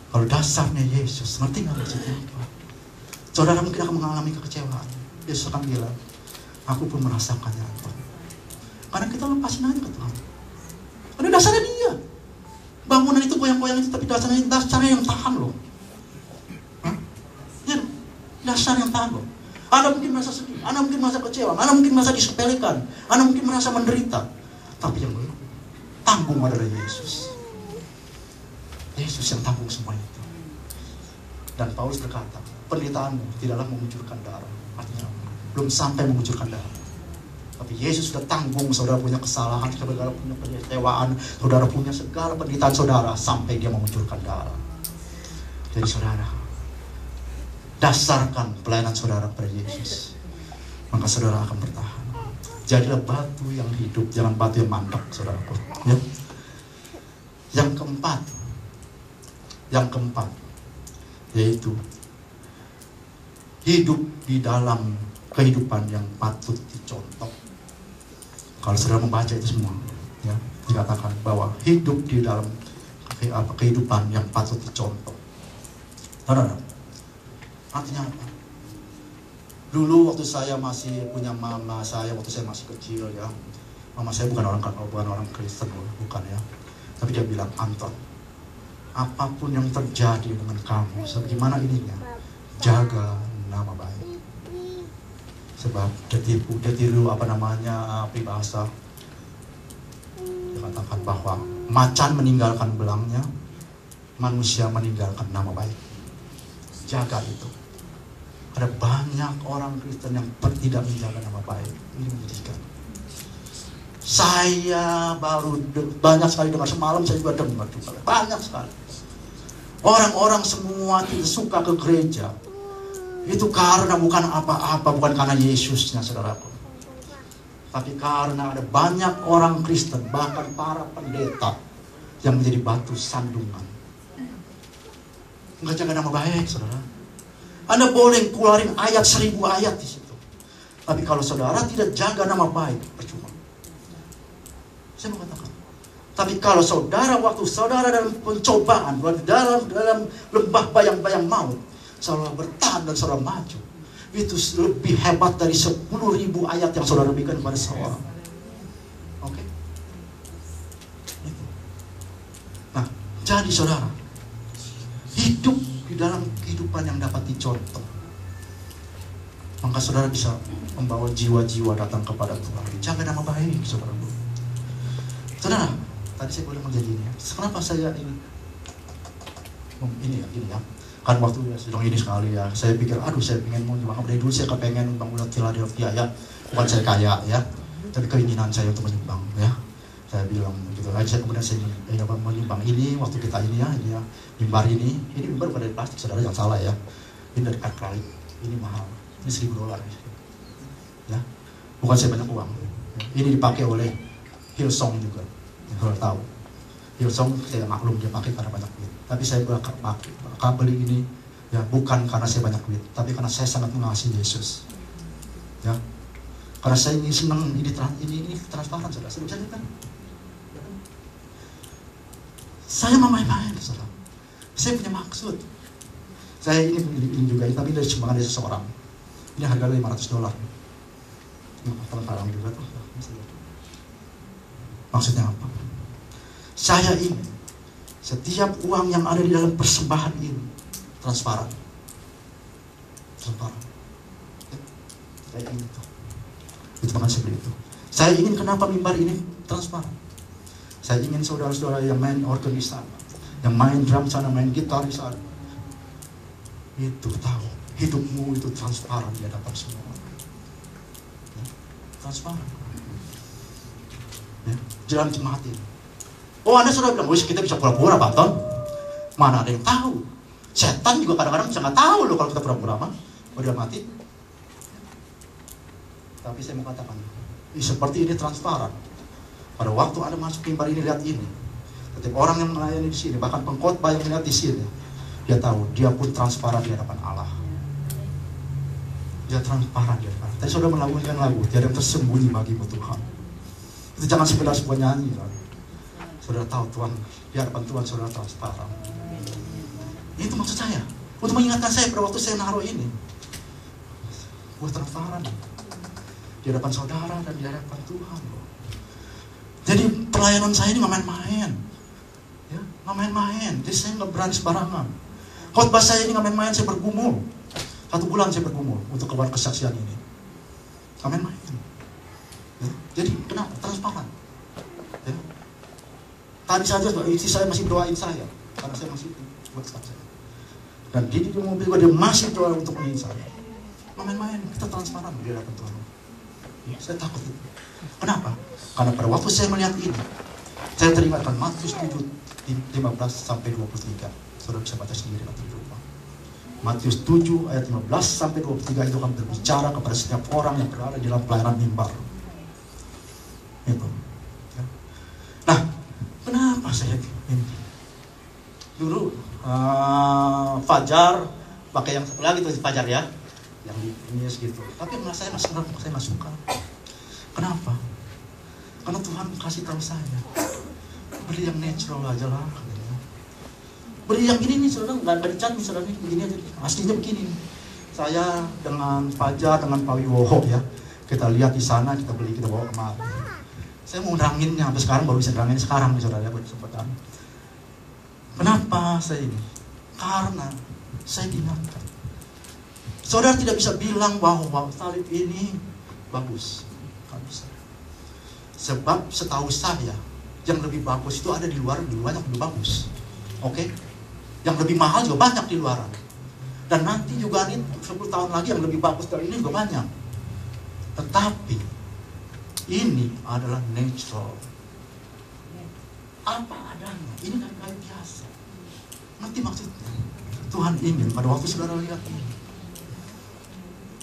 kalau dasarnya Yesus, ngerti nggak maksudnya apa? Saudara mungkin akan mengalami kekecewaan. Yesus akan bilang, aku pun merasakannya. Karena kita lepasin aja ke Tuhan. Karena dasarnya dia. Bangunan itu goyang-goyang itu, tapi dasarnya yang tahan loh. Ya, dasar yang tahan loh. Anda mungkin merasa sedih, Anda mungkin merasa kecewa, Anda mungkin merasa disepelekan, Anda mungkin merasa menderita. Tapi yang tanggung adalah Yesus. Yesus yang tanggung semua itu. Dan Paulus berkata, penderitaanmu tidaklah mengucurkan darah. Artinya belum sampai mengucurkan darah. Tapi Yesus sudah tanggung. Saudara punya kesalahan, saudara punya kekecewaan, saudara punya segala penderitaan saudara sampai dia mengucurkan darah. Jadi saudara, dasarkan pelayanan saudara kepada Yesus, maka saudara akan bertahan. Jadilah batu yang hidup, jangan batu yang mandek, saudaraku. Ya. Yang keempat, yaitu hidup di dalam kehidupan yang patut dicontoh. Kalau saudara membaca itu semua, ya, dikatakan bahwa hidup di dalam kehidupan yang patut dicontoh. Saudara, artinya apa? Dulu waktu saya masih punya mama saya, waktu saya masih kecil, ya, mama saya bukan orang Kristen, bukan, ya, tapi dia bilang, Anton, apapun yang terjadi dengan kamu, sebagaimana ininya, jaga nama baik. Sebab dia tiru peribahasa. Dia katakan bahwa macan meninggalkan belangnya, manusia meninggalkan nama baik. Jaga itu. Ada banyak orang Kristen yang tidak menjaga nama baik. Ini menyedihkan. Saya baru banyak sekali dengar, semalam saya juga dengar juga. Banyak sekali. Orang-orang semua tidak suka ke gereja. Itu karena bukan apa-apa, bukan karena Yesusnya, saudaraku. Tapi karena ada banyak orang Kristen, bahkan para pendeta, yang menjadi batu sandungan. Nggak jaga nama baik, saudara. Anda boleh keluarin ayat 1000 ayat di situ. Tapi kalau saudara tidak jaga nama baik, percuma. Saya mau katakan. Tapi kalau saudara, waktu saudara dalam pencobaan, dalam lembah bayang-bayang maut, saudara bertahan dan saudara maju, itu lebih hebat dari 10.000 ayat yang saudara berikan kepada seorang. Oke? Nah, jadi saudara, hidup di dalam kehidupan yang dapat dicontoh, maka saudara bisa membawa jiwa-jiwa datang kepada Tuhan. Jaga nama baik, saudara. Saudara, tadi saya boleh menjadi ini. Kenapa saya ini ya. Kan waktu sedang ini sekali ya, saya pikir, saya pengen mau nyumbang. Dari dulu saya kepengen bangun Philadelphia, ya. Bukan saya kaya, ya, tapi keinginan saya untuk menyumbang, ya. Saya bilang gitu. Saya kemudian saya menyumbang ini waktu kita ini ya, mimbar ini mimbar pada plastik, saudara, jangan salah ya. Ini dari akrilik, ini mahal, ini $1.000, ya. Bukan saya banyak uang. Ini dipakai oleh Hillsong juga, saudara tahu. Hillsong saya maklum dia pakai karena banyak duit. Tapi saya beli ini ya bukan karena saya banyak duit, tapi karena saya sangat mengasihi Yesus. Ya. Karena saya ingin senang ini transparan, saudara. Saya bisa kan? Saya mau main-main, saudara. Saya punya maksud. Saya ini juga, tapi dari sumbangan dari seseorang. Ini harga $500. Barang juga tuh. Maksudnya apa? Saya ingin setiap uang yang ada di dalam persembahan ini transparan. Transparan. Saya ingin itu. Itu makanya saya beli itu. Saya ingin kenapa mimbar ini transparan. Saya ingin saudara-saudara yang main organ di sana, yang main drum sana, main gitar di sana, itu tahu hidupmu itu transparan di hadapan semua orang. Ya, transparan. Ya, jalan jemaat ini. Oh, Anda sudah bilang, kita bisa pura-pura, Pak Ton. Mana ada yang tahu? Setan juga kadang-kadang bisa nggak tahu loh kalau kita pura-pura, mah. Udah mati. Tapi saya mau katakan, seperti ini transparan. Pada waktu Anda masuk mimbar ini, lihat ini. Setiap orang yang melayani di sini, bahkan pengkhotbah yang melihat di sini, dia tahu, dia pun transparan di hadapan Allah. Dia transparan di hadapan. Tadi saudara melakukan lagu, tiada yang tersembunyi bagimu Tuhan. Itu jangan sekedar sebuah nyanyi, kan? Saudara tahu Tuhan, di hadapan Tuhan saudara transparan. Itu maksud saya, untuk mengingatkan saya pada waktu saya naruh ini, buat transparan di hadapan saudara dan di hadapan Tuhan. Jadi pelayanan saya ini nggak main-main, ya, nggak main-main. Jadi saya nggak berani sembarangan. Khotbah saya ini nggak main-main, saya bergumul. 1 bulan saya bergumul untuk keluar kesaksian ini, nggak main-main. Ya, jadi kenapa? Transparan. Ya. Tadi saja istri saya masih doain saya karena saya masih buat kesaksian. Dan di mobil juga dia masih doa untuk mengingat saya. Nggak main-main, kita transparan di hadapan Tuhan. Ya, saya takut itu. Kenapa? Karena pada waktu saya melihat ini, saya teringatkan Matius 7:15-23. Saudara bisa baca sendiri nanti di rumah. Matius 7 ayat 15-23 itu akan berbicara kepada setiap orang yang berada di dalam pelayanan mimbar. Itu. Ya. Nah, kenapa saya ini? Dulu Fajar pakai yang satu lagi tuh Fajar ya, yang ini gitu. Tapi saya nggak suka. Kenapa? Karena Tuhan kasih tahu saya, beli yang natural aja lah. Beli yang ini nih, saudara, nggak dicat nih, saudara, begini aja. Aslinya begini. Saya dengan Fajar, dengan Pak Wiwoho ya, kita lihat di sana, kita beli, kita bawa kemari. Saya mau neranginnya, sampai sekarang baru bisa nerangin sekarang nih, saudara, berkesempatan. Kenapa saya ini? Karena saya diingatkan. Saudara tidak bisa bilang bahwa salib ini bagus. Nggak bisa. Sebab setahu saya, yang lebih bagus itu ada di luar, lebih banyak lebih bagus. Oke? Yang lebih mahal juga banyak di luaran. Dan nanti juga nih 10 tahun lagi yang lebih bagus dari ini juga banyak. Tetapi ini adalah natural. Apa adanya. Ini dari kayu biasa. Nanti maksudnya Tuhan ingin pada waktu saudara lihat ini,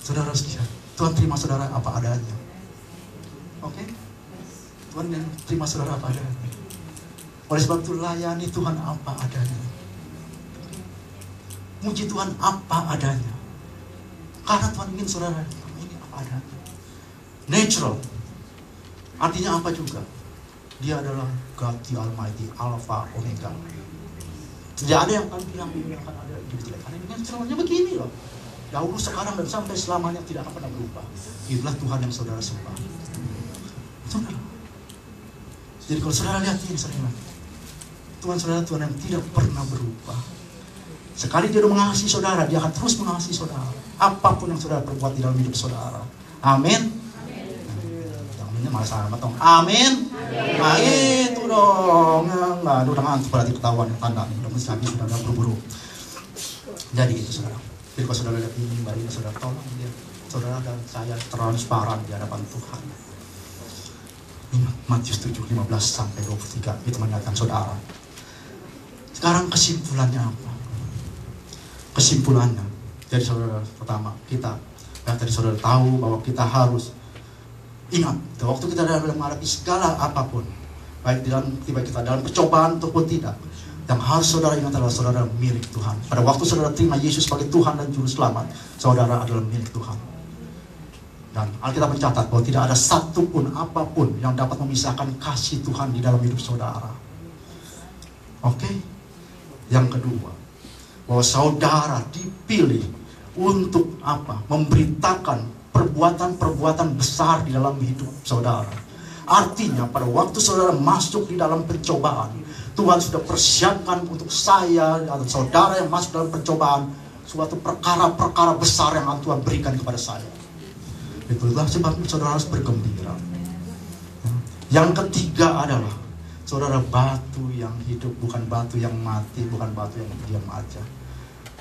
saudara harus lihat Tuhan terima saudara apa adanya. Oke? Tuhan yang terima saudara apa adanya. Oleh sebab itu layani Tuhan apa adanya. Muji Tuhan apa adanya. Karena Tuhan ingin saudara ini apa adanya. Natural. Artinya apa juga? Dia adalah God the Almighty, Alpha, Omega. Tidak ada yang akan bilang ini akan ada hidup jelek. Karena ini naturalnya begini loh. Dahulu, sekarang, dan sampai selamanya tidak akan pernah berubah. Itulah Tuhan yang saudara sembah. Saudara. Jadi kalau saudara lihat ini, saudara, Tuhan saudara Tuhan yang tidak pernah berubah. Sekali dia sudah mengasihi saudara, dia akan terus mengasihi saudara. Apapun yang saudara perbuat di dalam hidup saudara. Amin. Yang ini malah sama dong. Amin. Nah itu dong. Nggak ada orang antuk berarti ketahuan yang tanda. Udah mesti habis, sudah buru-buru. Jadi itu saudara. Jadi kalau saudara lihat ini, mbak ini saudara tolong dia. Saudara dan saya transparan di hadapan Tuhan. Ingat Matius 7:15 sampai 23 itu mengingatkan saudara. Sekarang kesimpulannya apa? Kesimpulannya, jadi saudara pertama kita, yang tadi saudara tahu bahwa kita harus ingat, waktu kita dalam menghadapi segala apapun, baik kita dalam percobaan ataupun tidak, yang harus saudara ingat adalah saudara milik Tuhan. Pada waktu saudara terima Yesus sebagai Tuhan dan Juru Selamat, saudara adalah milik Tuhan. Dan Alkitab mencatat bahwa tidak ada satupun apapun yang dapat memisahkan kasih Tuhan di dalam hidup saudara. Oke? Yang kedua, bahwa saudara dipilih untuk apa? Memberitakan perbuatan-perbuatan besar di dalam hidup saudara. Artinya pada waktu saudara masuk di dalam pencobaan, Tuhan sudah persiapkan untuk saya atau saudara yang masuk dalam pencobaan suatu perkara-perkara besar yang Tuhan berikan kepada saya. Itulah sebabnya saudara harus bergembira. Yang ketiga adalah saudara batu yang hidup, bukan batu yang mati, bukan batu yang diam aja.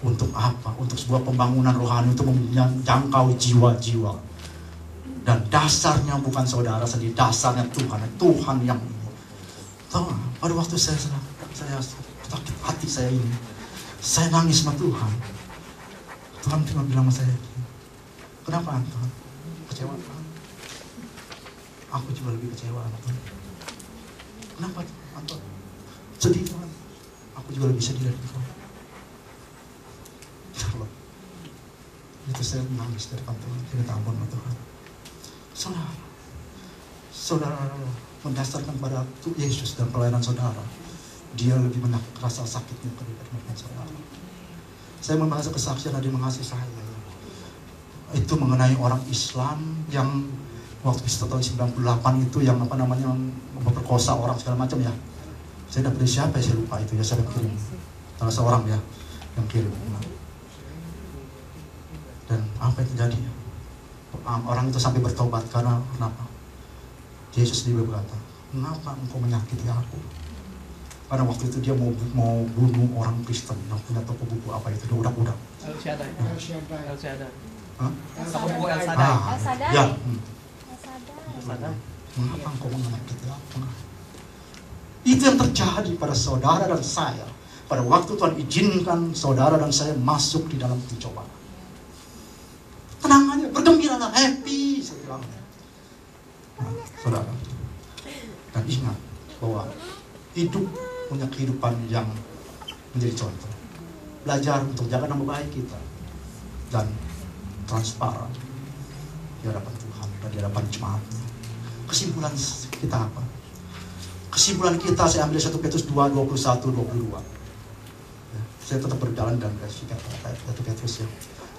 Untuk apa? Untuk sebuah pembangunan rohani, untuk menjangkau jiwa-jiwa. Dan dasarnya bukan saudara sendiri, dasarnya Tuhan. Tuhan yang ini. Tahu gak? Pada waktu saya sakit hati saya ini, saya nangis sama Tuhan. Tuhan cuma bilang sama saya, kenapa Tuhan? Kecewa. Aku juga lebih kecewa Tuhan. Kenapa Tuhan? Sedih Tuhan. Aku juga lebih sedih dari Tuhan. Itu saya menangis dari depan Tuhan. Kita ampun Tuhan. Saudara mendasarkan pada Yesus dan pelayanan saudara, dia lebih banyak rasa sakitnya daripada saudara. Saya membahas kesaksian dari mengasihi saya. Itu mengenai orang Islam yang waktu tahun 98 itu yang memperkosa orang segala macam ya. Saya dapat dari siapa ya, saya lupa itu ya, saya kirim. Salah seorang ya yang kirim. Dan apa yang terjadi? Orang itu sampai bertobat karena kenapa? Yesus dia berkata, kenapa engkau menyakiti aku? Karena waktu itu dia mau bunuh orang Kristen yang punya toko buku apa itu, dia udak-udak. El Shaddai. Toko buku El Shaddai. Ya. Mengapa engkau menyakiti aku? Itu yang terjadi pada saudara dan saya pada waktu Tuhan izinkan saudara dan saya masuk di dalam pencobaan. Tenang aja, bergembiralah, happy, saya bilang. Nah, saudara, Dan ingat bahwa hidup punya kehidupan yang menjadi contoh. Belajar untuk jaga nama baik kita dan transparan di hadapan Tuhan dan di hadapan jemaatnya. Kesimpulan kita apa? Kesimpulan kita saya ambil 1 Petrus 2, 21, 22. Ya, saya tetap berjalan dan singkat 1 Petrus ya.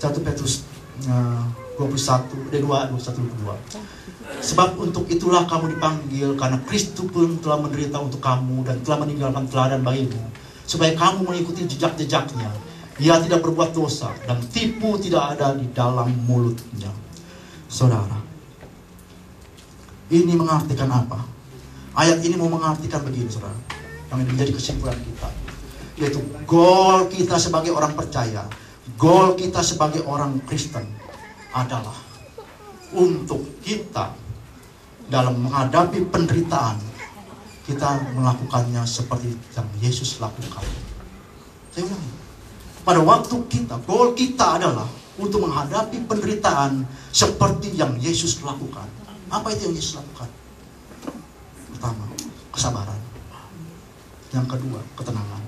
1 Petrus 21, 22. Sebab untuk itulah kamu dipanggil, karena Kristus pun telah menderita untuk kamu dan telah meninggalkan teladan bagimu, supaya kamu mengikuti jejak-jejaknya. Ia tidak berbuat dosa dan tipu tidak ada di dalam mulutnya. Saudara, ini mengartikan apa? Ayat ini mau mengartikan begini, saudara, yang menjadi kesimpulan kita, yaitu goal kita sebagai orang percaya, goal kita sebagai orang Kristen adalah untuk kita dalam menghadapi penderitaan, kita melakukannya seperti yang Yesus lakukan. Saya ulangi, pada waktu kita, goal kita adalah untuk menghadapi penderitaan seperti yang Yesus lakukan. Apa itu yang Yesus lakukan? Pertama, kesabaran. Yang kedua, ketenangan.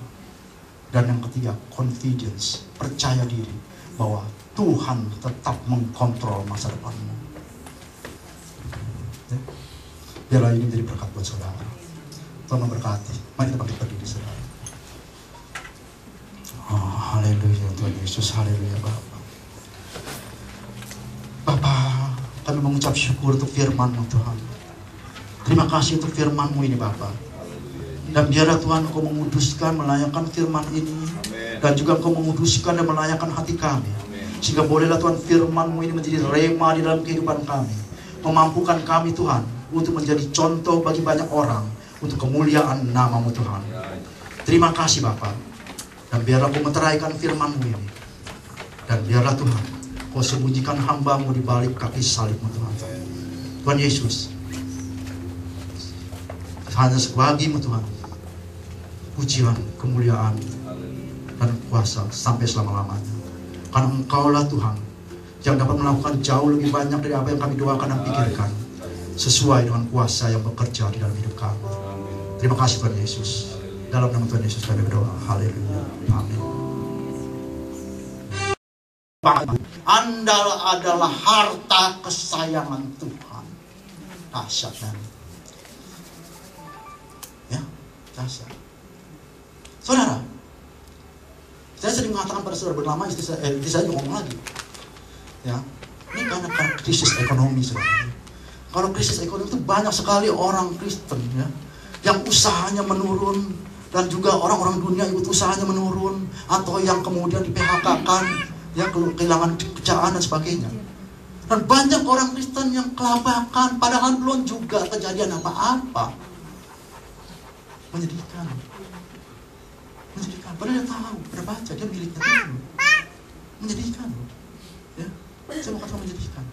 Dan yang ketiga, confidence, percaya diri bahwa Tuhan tetap mengkontrol masa depanmu. Ya. Biarlah ini menjadi berkat buat saudara. Tuhan memberkati. Mari kita bangkit berdiri, saudara. Oh, haleluya Tuhan Yesus, haleluya Bapa. Bapa, kami mengucap syukur untuk firman-Mu Tuhan. Terima kasih untuk firman-Mu ini Bapa. Dan biarlah Tuhan Engkau menguduskan, melayakkan firman ini. Amen. Dan juga Engkau menguduskan dan melayakkan hati kami. Amen. Sehingga bolehlah Tuhan firman-Mu ini menjadi rema di dalam kehidupan kami. Memampukan kami Tuhan untuk menjadi contoh bagi banyak orang. Untuk kemuliaan nama-Mu Tuhan. Terima kasih Bapa. Dan biarlah Kau meteraikan firman-Mu ini. Dan biarlah Tuhan Kau sembunyikan hamba-Mu di balik kaki salib-Mu Tuhan. Tuhan Yesus, hanya bagi-Mu Tuhan pujian, kemuliaan, dan kuasa sampai selama-lamanya. Karena Engkaulah Tuhan yang dapat melakukan jauh lebih banyak dari apa yang kami doakan dan pikirkan, sesuai dengan kuasa yang bekerja di dalam hidup kami. Terima kasih Tuhan Yesus. Dalam nama Tuhan Yesus kami berdoa. Haleluya. Amin. Anda adalah harta kesayangan Tuhan. Dahsyat kan? Ya, dahsyat. Saudara, saya sering mengatakan pada saudara bernama istri saya ngomong lagi. Ya, ini karena krisis ekonomi, saudara. Kalau krisis ekonomi itu banyak sekali orang Kristen ya, yang usahanya menurun, dan juga orang-orang dunia ikut usahanya menurun, atau yang kemudian di PHK-kan, ya, kehilangan pekerjaan dan sebagainya. Dan banyak orang Kristen yang kelabakan, padahal belum juga kejadian apa-apa. Menyedihkan. Padahal dia tahu, dia baca, dia miliknya Tuhan. Menyedihkan. Ya, saya mau katakan menyedihkan.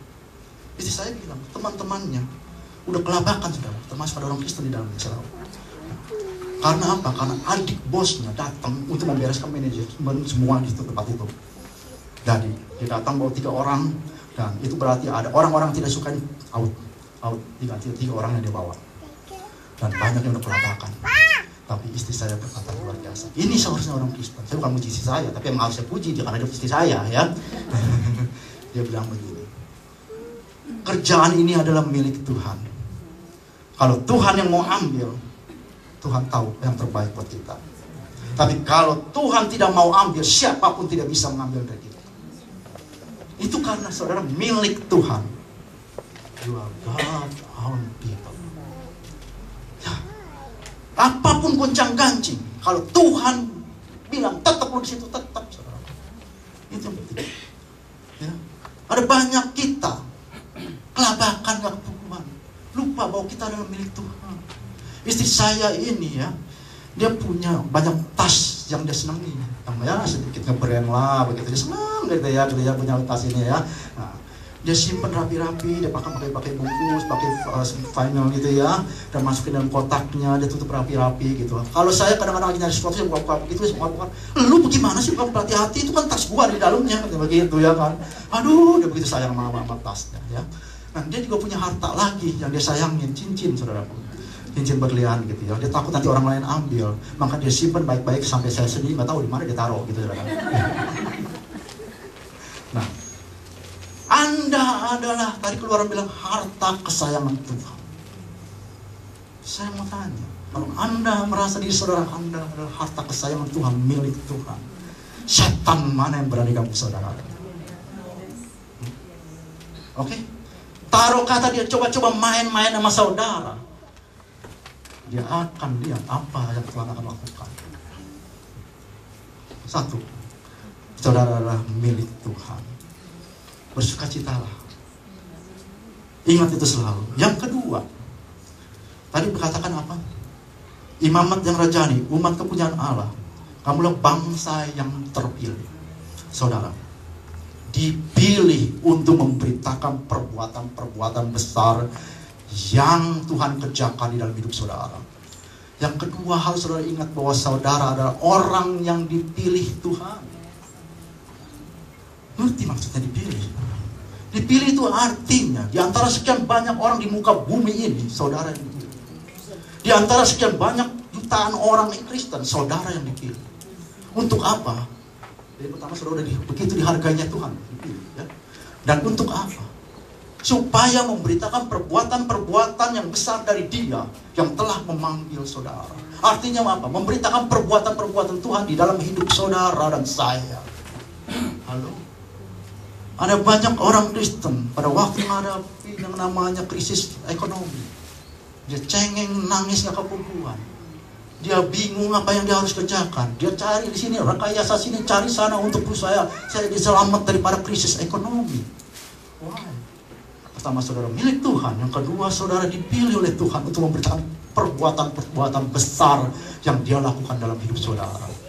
Istri saya bilang, teman-temannya udah kelabakan saudara, termasuk ada orang Kristen di dalamnya, saudara. Karena apa? Karena adik bosnya datang untuk membereskan manajemen semua di tempat itu. Jadi dia datang bawa 3 orang, dan itu berarti ada orang-orang tidak suka out, tiga orang yang dia bawa. Dan banyak yang udah kelabakan. Tapi istri saya berkata luar biasa. Ini seharusnya orang Kristen. Saya bukan muji istri saya, tapi yang harus saya puji dia karena dia istri saya, ya. Dia bilang begini. Kerjaan ini adalah milik Tuhan. Kalau Tuhan yang mau ambil, Tuhan tahu yang terbaik buat kita. Tapi kalau Tuhan tidak mau ambil, siapapun tidak bisa mengambil dari kita. Itu karena saudara milik Tuhan. You are God's own people. Ya. Apapun goncang gancing, kalau Tuhan bilang tetap lo di situ, tetap saudara. Itu yang penting. Ya. Ada banyak kita kelabakan, gak kepukuhan, lupa bahwa kita adalah milik Tuhan. Istri saya ini ya, dia punya banyak tas yang dia senangi. Ya sedikit ngebrand lah, begitu dia senang gitu ya punya tas ini ya. Nah, dia simpan rapi-rapi, dia pakai bungkus, pakai vinyl gitu ya, dan masukin dalam kotaknya, dia tutup rapi-rapi gitu. Kalau saya kadang-kadang lagi nyari sesuatu yang buka-buka begitu, saya buka-buka, lu bagaimana sih bukan hati-hati, itu kan tas gua di dalamnya, begitu ya kan. Aduh, dia begitu sayang sama tasnya ya. Nah, dia juga punya harta lagi yang dia sayangin, cincin saudaraku. cincin berlian gitu ya. Dia takut nanti orang lain ambil, maka dia simpan baik-baik sampai saya sendiri nggak tahu di mana dia taruh gitu ya. Nah, Anda adalah, tadi Keluaran bilang, harta kesayangan Tuhan. Saya mau tanya, kalau Anda merasa diri saudara Anda adalah harta kesayangan Tuhan, milik Tuhan, setan mana yang berani ganggu saudara? Oke? Taruh kata dia coba-coba main-main sama saudara, dia akan lihat apa yang Tuhan akan lakukan. Satu, saudara adalah milik Tuhan. Bersukacitalah. Ingat itu selalu. Yang kedua, tadi berkatakan apa? Imamat yang rajani, umat kepunyaan Allah. Kamulah bangsa yang terpilih. Saudara, dipilih untuk memberitakan perbuatan-perbuatan besar yang Tuhan kerjakan di dalam hidup saudara. Yang kedua, harus saudara ingat bahwa saudara adalah orang yang dipilih Tuhan. Ngerti maksudnya dipilih? Dipilih itu artinya di antara sekian banyak orang di muka bumi ini, saudara yang dipilih. Di antara sekian banyak jutaan orang Kristen, saudara yang dipilih. Untuk apa? Jadi pertama, saudara begitu dihargainya Tuhan dipilih, ya. Dan untuk apa? Supaya memberitakan perbuatan-perbuatan yang besar dari Dia yang telah memanggil saudara. Artinya apa? Memberitakan perbuatan-perbuatan Tuhan di dalam hidup saudara dan saya. Halo? Ada banyak orang Kristen pada waktu menghadapi yang namanya krisis ekonomi, dia cengeng, nangis, gak kepukuhan. Dia bingung apa yang dia harus kerjakan. Dia cari di sini, rekayasa sini, cari sana untuk saya diselamat daripada krisis ekonomi. Why? Pertama, saudara milik Tuhan. Yang kedua, saudara dipilih oleh Tuhan untuk memberitakan perbuatan-perbuatan besar yang Dia lakukan dalam hidup saudara.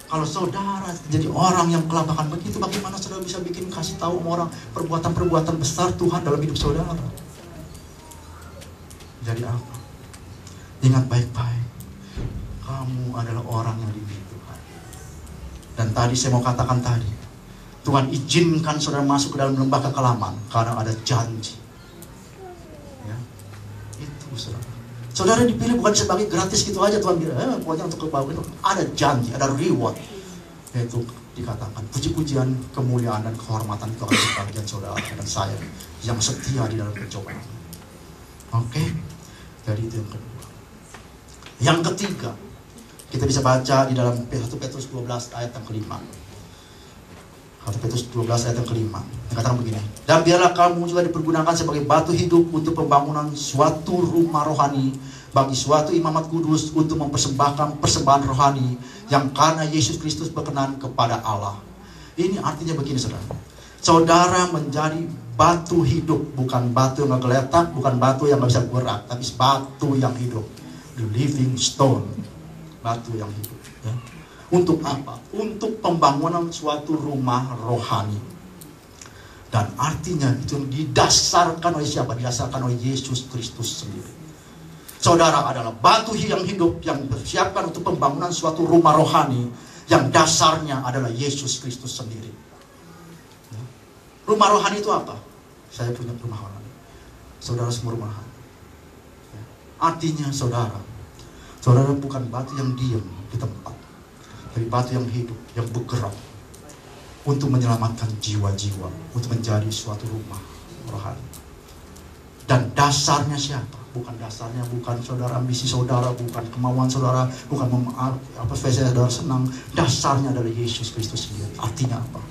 Kalau saudara jadi orang yang kelabakan begitu, bagaimana saudara bisa bikin kasih tahu orang perbuatan-perbuatan besar Tuhan dalam hidup saudara? Jadi apa? Ingat baik-baik, kamu adalah orang yang dipilih Tuhan. Dan tadi saya mau katakan tadi, Tuhan izinkan saudara masuk ke dalam lembah kekelaman karena ada janji. Ya, itu saudara. Saudara dipilih bukan sebagai gratis gitu aja. Tuhan bilang, pokoknya untuk kebaikan itu ada janji, ada reward. Yaitu dikatakan puji-pujian, kemuliaan dan kehormatan itu akan bagian saudara dan saya yang setia di dalam percobaan. Oke? Jadi itu yang kedua. Yang ketiga, kita bisa baca di dalam 1 Petrus 12 ayat yang kelima. 1 Petrus 12 ayat yang kelima. Dikatakan begini, dan biarlah kamu juga dipergunakan sebagai batu hidup untuk pembangunan suatu rumah rohani, bagi suatu imamat kudus untuk mempersembahkan persembahan rohani yang karena Yesus Kristus berkenan kepada Allah. Ini artinya begini, saudara. Saudara menjadi batu hidup, bukan batu yang gak geletak, bukan batu yang gak bisa gerak, tapi batu yang hidup. The living stone. Batu yang hidup, ya. Untuk apa? Untuk pembangunan suatu rumah rohani. Dan artinya itu didasarkan oleh siapa? Didasarkan oleh Yesus Kristus sendiri. Saudara adalah batu yang hidup yang dipersiapkan untuk pembangunan suatu rumah rohani yang dasarnya adalah Yesus Kristus sendiri. Ya. Rumah rohani itu apa? Saya punya rumah rohani. Saudara semua rumah rohani. Ya. Artinya saudara bukan batu yang diam di tempat, tapi batu yang hidup, yang bergerak untuk menyelamatkan jiwa-jiwa, untuk menjadi suatu rumah rohani. Dan dasarnya siapa? Bukan dasarnya, bukan saudara ambisi saudara, bukan kemauan saudara, bukan supaya saudara senang. Dasarnya adalah Yesus Kristus sendiri. Artinya apa?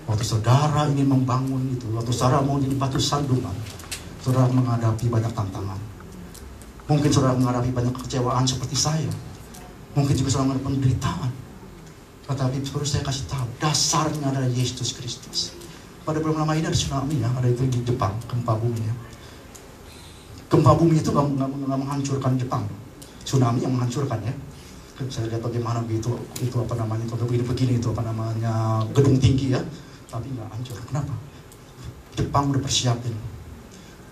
Waktu saudara ingin membangun itu, waktu saudara mau jadi batu sandungan, saudara menghadapi banyak tantangan. Mungkin saudara menghadapi banyak kekecewaan seperti saya. Mungkin juga saudara menghadapi penderitaan. Tetapi terus saya kasih tahu, dasarnya adalah Yesus Kristus. Pada belum lama ini ada tsunami ya, ada itu di Jepang, gempa bumi ya. Gempa bumi itu nggak menghancurkan Jepang, tsunami yang menghancurkan ya. Saya lihat bagaimana begitu, itu apa namanya, kalau begini itu apa namanya, gedung tinggi ya, tapi nggak hancur. Kenapa? Jepang udah persiapin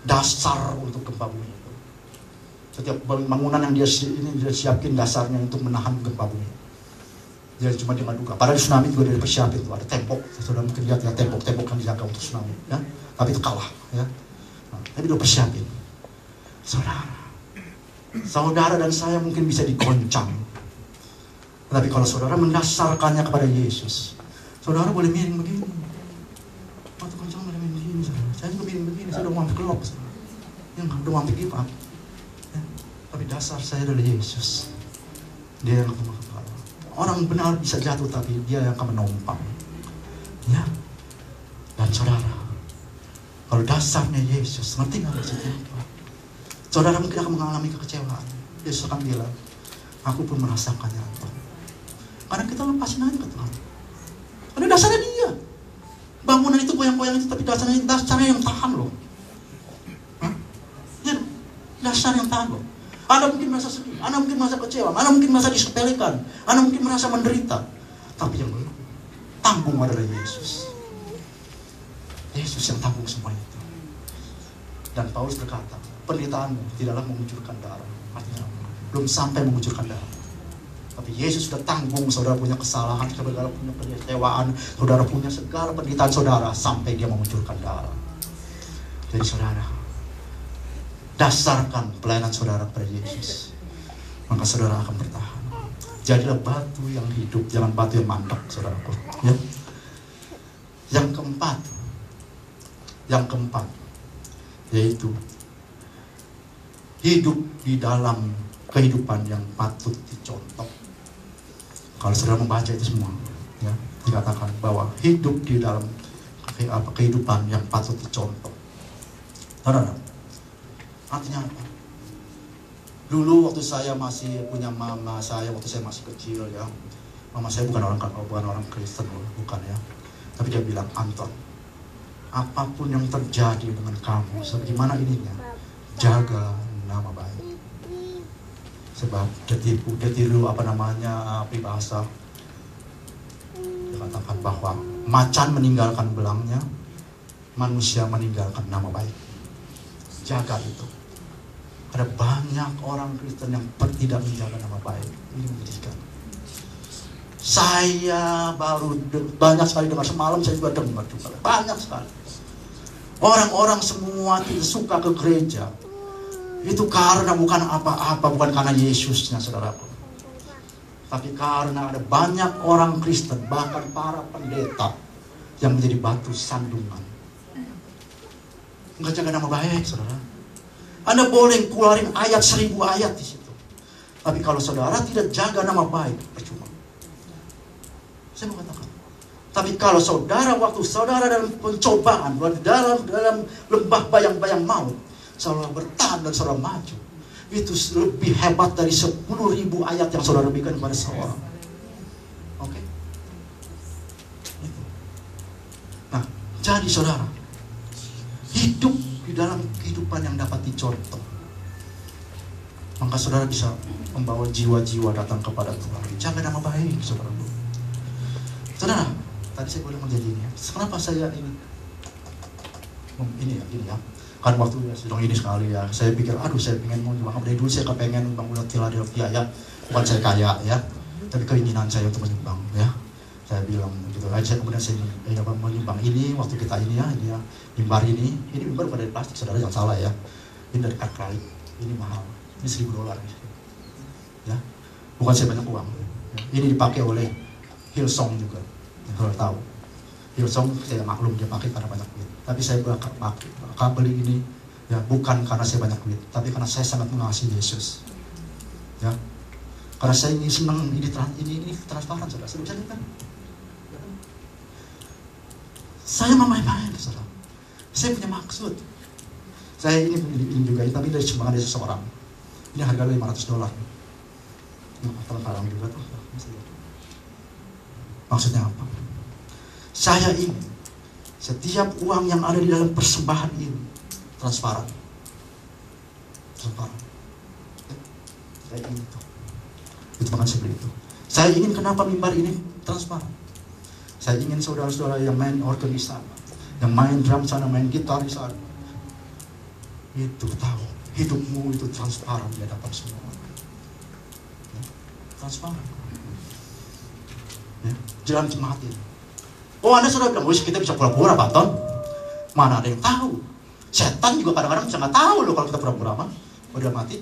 dasar untuk gempa bumi itu. Setiap bangunan yang dia siapin dasarnya untuk menahan gempa bumi. Dia cuma dimadukan. Padahal tsunami juga dia persiapin tuh, ada tembok. Sudah mungkin lihat ya, tembok-tembok yang dijaga untuk tsunami ya. Tapi itu kalah ya. Nah, tapi dia persiapin. Saudara, Saudara dan saya mungkin bisa dikoncang. Tapi kalau saudara mendasarkannya kepada Yesus, saudara boleh miring begini. Waktu koncang boleh miring begini. Saya juga miring begini, saya udah mau kelop. Yang udah mau give up. Ya. Tapi dasar saya adalah Yesus. Dia yang akan kepala. Orang benar bisa jatuh, tapi dia yang akan menumpang. Ya. Dan saudara, kalau dasarnya Yesus, ngerti nggak maksudnya apa? Saudara mungkin akan mengalami kekecewaan. Yesus akan bilang, aku pun merasakannya. Karena kita lepasin aja ke Tuhan. Karena dasarnya dia. Bangunan itu goyang-goyang itu, tapi dasarnya yang tahan loh. Hah? Ya, dasar yang tahan loh. Anda mungkin merasa sedih, Anda mungkin merasa kecewa, Anda mungkin merasa disepelekan, Anda mungkin merasa menderita. Tapi yang tanggung adalah Yesus. Yesus yang tanggung semua itu. Dan Paulus berkata, penderitaanmu tidaklah mengucurkan darah. Artinya belum sampai mengucurkan darah. Tapi Yesus sudah tanggung. Saudara punya kesalahan, saudara punya kekecewaan, saudara punya segala penderitaan saudara sampai dia mengucurkan darah. Jadi saudara, dasarkan pelayanan saudara kepada Yesus, maka saudara akan bertahan. Jadilah batu yang hidup, jangan batu yang mandek, saudaraku. Ya. Yang keempat, yaitu hidup di dalam kehidupan yang patut dicontoh. Kalau saudara membaca itu semua, ya, dikatakan bahwa hidup di dalam kehidupan yang patut dicontoh. Saudara, artinya apa? Dulu waktu saya masih punya mama saya, waktu saya masih kecil ya, mama saya bukan orang Kristen, bukan ya. Tapi dia bilang, Anton, apapun yang terjadi dengan kamu, sebagaimana ininya, jaga nama baik. Sebab dia tiru peribahasa. Dia katakan bahwa macan meninggalkan belangnya, manusia meninggalkan nama baik. Jaga itu. Ada banyak orang Kristen yang tidak menjaga nama baik. Ini menyedihkan. Saya baru banyak sekali dengar, semalam saya juga dengar juga. Banyak sekali. Orang-orang semua tidak suka ke gereja. Itu karena bukan apa-apa, bukan karena Yesusnya, saudaraku. Tapi karena ada banyak orang Kristen, bahkan para pendeta, yang menjadi batu sandungan. Enggak jaga nama baik, saudara. Anda boleh keluarin ayat 1000 ayat di situ. Tapi kalau saudara tidak jaga nama baik, percuma. Saya mau katakan. Tapi kalau saudara, waktu saudara dalam pencobaan, dalam lembah bayang-bayang maut, saudara bertahan dan saudara maju, itu lebih hebat dari 10.000 ayat yang saudara berikan kepada seorang. Oke? Nah, jadi saudara, hidup di dalam kehidupan yang dapat dicontoh, maka saudara bisa membawa jiwa-jiwa datang kepada Tuhan. Jaga nama baik, saudara. Saudara, tadi saya boleh menjadi ini ya. Kenapa saya ini ya. Kan waktu sedang ini sekali ya, saya pikir, saya pengen mau nyumbang. Dari dulu saya kepengen bangun Philadelphia ya, bukan saya kaya ya, tapi keinginan saya untuk menyumbang ya. Saya bilang gitu, kemudian saya menyumbang ini, waktu kita ini ya, mimbar ini mimbar pada plastik, saudara jangan salah ya. Ini dari akrilik, ini mahal, ini $1.000 ya, bukan saya banyak uang. Ini dipakai oleh Hillsong juga, saudara tahu. Hillsong saya maklum dia pakai karena banyak duit. Tapi saya beli ini ya bukan karena saya banyak duit, tapi karena saya sangat mengasihi Yesus. Ya. Karena saya ingin senang ini transparan, saudara. Saya bisa lihat kan? Saya main-main, saudara. Saya punya maksud. Saya ini juga, tapi dari sumbangan dari seseorang. Ini harga $500. Terang juga tuh. Maksudnya apa? Saya ingin setiap uang yang ada di dalam persembahan ini transparan. Transparan. Saya ingin itu. Itu bahkan saya beli itu. Saya ingin kenapa mimbar ini transparan. Saya ingin saudara-saudara yang main organ di sana, yang main drum sana, main gitar di sana, itu tahu hidupmu itu transparan di hadapan semua orang. Ya, transparan. Ya, jalan jemaat ini. Oh, Anda sudah bilang, kita bisa pura-pura, Pak Ton. Mana ada yang tahu? Setan juga kadang-kadang bisa nggak tahu loh kalau kita pura-pura mah. Udah mati.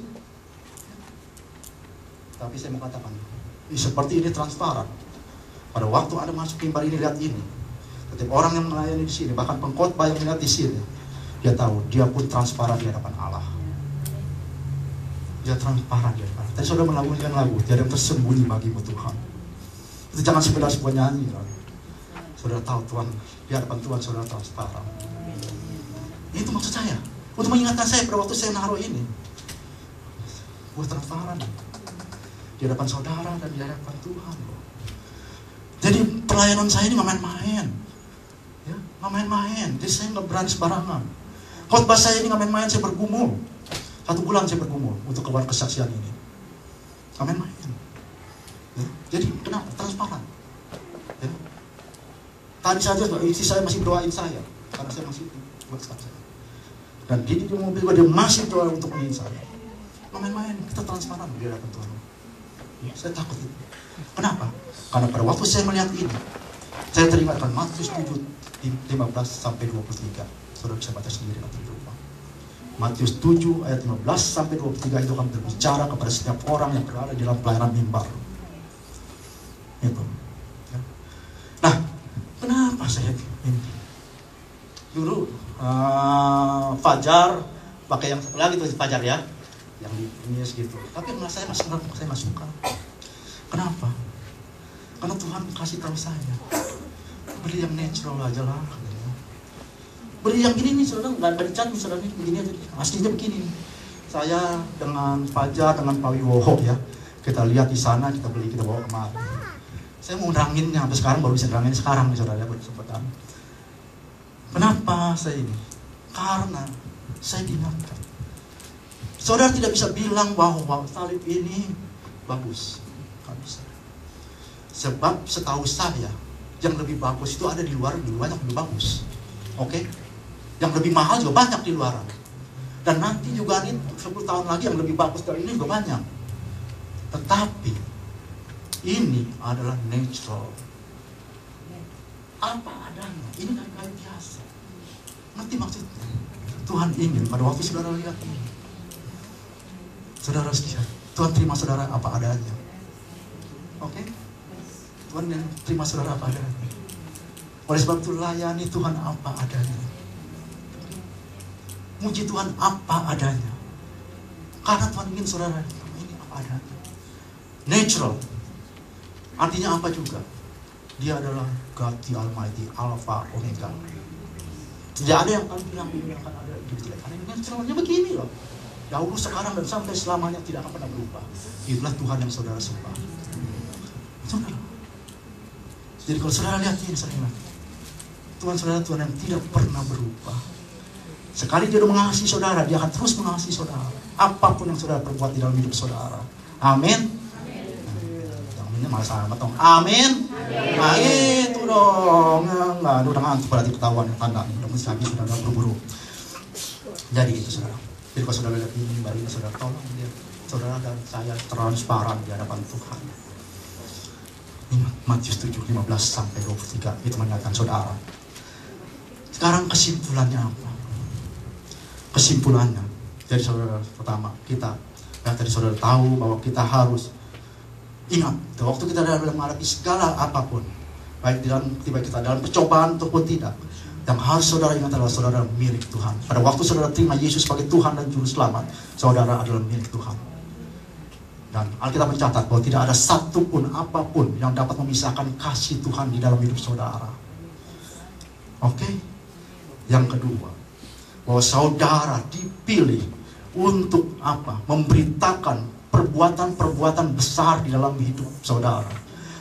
Tapi saya mau katakan, seperti ini transparan. Pada waktu Anda masuk mimbar ini, lihat ini. Setiap orang yang melayani di sini, bahkan pengkhotbah yang melihat di sini, dia tahu, dia pun transparan di hadapan Allah. Dia transparan di hadapan. Tadi saudara melakukan lagu, tiada yang tersembunyi bagimu Tuhan. Itu jangan sekedar sebuah nyanyi, kan? Saudara tahu Tuhan, di hadapan Tuhan saudara transparan. Itu maksud saya, untuk mengingatkan saya pada waktu saya naruh ini, buat transparan di hadapan saudara dan di hadapan Tuhan. Jadi pelayanan saya ini nggak main-main, ya, nggak main-main. Jadi saya nggak berani sembarangan. Khotbah saya ini nggak main-main, saya bergumul. 1 bulan saya bergumul untuk keluar kesaksian ini, nggak main-main. Ya. Jadi kenapa? Transparan. Ya. Tadi saja istri saya masih doain saya karena saya masih buat kesaksian. Dan di mobil juga dia masih doa untuk mengingat saya. Nggak main-main, kita transparan di hadapan Tuhan. Ya, saya takut itu. Kenapa? Karena pada waktu saya melihat ini, saya teringatkan Matius 7, 15-23. Saudara bisa baca sendiri nanti di rumah. Matius 7 ayat 15-23 itu akan berbicara kepada setiap orang yang berada di dalam pelayanan mimbar. Itu. Ya. Nah, kenapa saya ini? Dulu Fajar pakai yang satu lagi tuh Fajar ya, yang di ini segitu. Tapi saya masih suka. Kenapa? Karena Tuhan kasih tahu saya, beli yang natural aja lah. Beli yang gini nih, saudara, nggak dicat nih, saudara, begini aja. Aslinya begini. Saya dengan Fajar, dengan Pak Wiwoho ya, kita lihat di sana, kita beli, kita bawa kemari. Saya mau neranginnya, sampai sekarang baru bisa nerangin sekarang nih, saudara, berkesempatan. Kenapa saya ini? Karena saya diingatkan. Saudara tidak bisa bilang bahwa salib ini bagus. Tidak bisa. Sebab setahu saya, yang lebih bagus itu ada di luar, lebih banyak lebih bagus. Oke? Yang lebih mahal juga banyak di luar. Dan nanti juga nih 10 tahun lagi yang lebih bagus dari ini juga banyak. Tetapi ini adalah natural. Apa adanya? Ini dari kayu biasa. Ngerti maksudnya? Tuhan ingin pada waktu saudara lihat ini, saudara lihat, Tuhan terima saudara apa adanya. Oke? Tuhan terima saudara apa adanya. Oleh sebab itu layani Tuhan apa adanya. Muji Tuhan apa adanya. Karena Tuhan ingin saudara ini apa adanya. Natural. Artinya apa juga? Dia adalah God the Almighty, Alpha, Omega. Tidak ada yang akan bilang akan ada gitu. Karena ini naturalnya begini loh. Dahulu, sekarang, dan sampai selamanya tidak akan pernah berubah. Itulah Tuhan yang saudara sembah. Saudara. Jadi kalau saudara lihat ini, saudara, Tuhan saudara Tuhan yang tidak pernah berubah. Sekali dia sudah mengasihi saudara, dia akan terus mengasihi saudara. Apapun yang saudara perbuat di dalam hidup saudara. Amin. Ini malah sama dong. Amin. Nah itu dong. Nggak, udah ngantuk berarti ketahuan tanda. Udah mesti habis, sudah buru-buru. Jadi itu saudara. Jadi kalau saudara lihat ini, baru ini saudara tolong dia. Saudara dan saya transparan di hadapan Tuhan. Ingat Matius 7, 15-23 itu mengingatkan saudara. Sekarang kesimpulannya apa? Kesimpulannya, jadi saudara pertama kita, ya tadi saudara tahu bahwa kita harus ingat, waktu kita dalam menghadapi segala apapun, baik kita dalam percobaan ataupun tidak, yang harus saudara ingat adalah saudara milik Tuhan. Pada waktu saudara terima Yesus sebagai Tuhan dan Juru Selamat, saudara adalah milik Tuhan. Dan Alkitab mencatat bahwa tidak ada satupun apapun yang dapat memisahkan kasih Tuhan di dalam hidup saudara. Oke? Yang kedua, bahwa saudara dipilih untuk apa? Memberitakan perbuatan-perbuatan besar di dalam hidup saudara.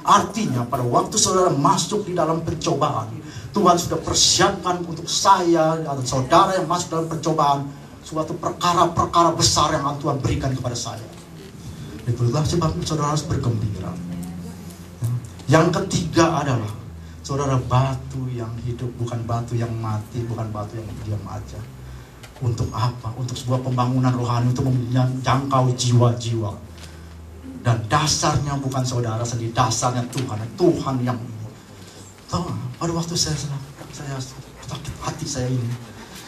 Artinya pada waktu saudara masuk di dalam pencobaan, Tuhan sudah persiapkan untuk saya atau saudara yang masuk dalam pencobaan suatu perkara-perkara besar yang Tuhan berikan kepada saya. Itulah sebabnya saudara harus bergembira. Yang ketiga adalah saudara batu yang hidup, bukan batu yang mati, bukan batu yang diam aja. Untuk apa? Untuk sebuah pembangunan rohani, untuk menjangkau jiwa-jiwa. Dan dasarnya bukan saudara sendiri, dasarnya Tuhan. Tuhan yang tahu, pada waktu saya sakit hati saya ini,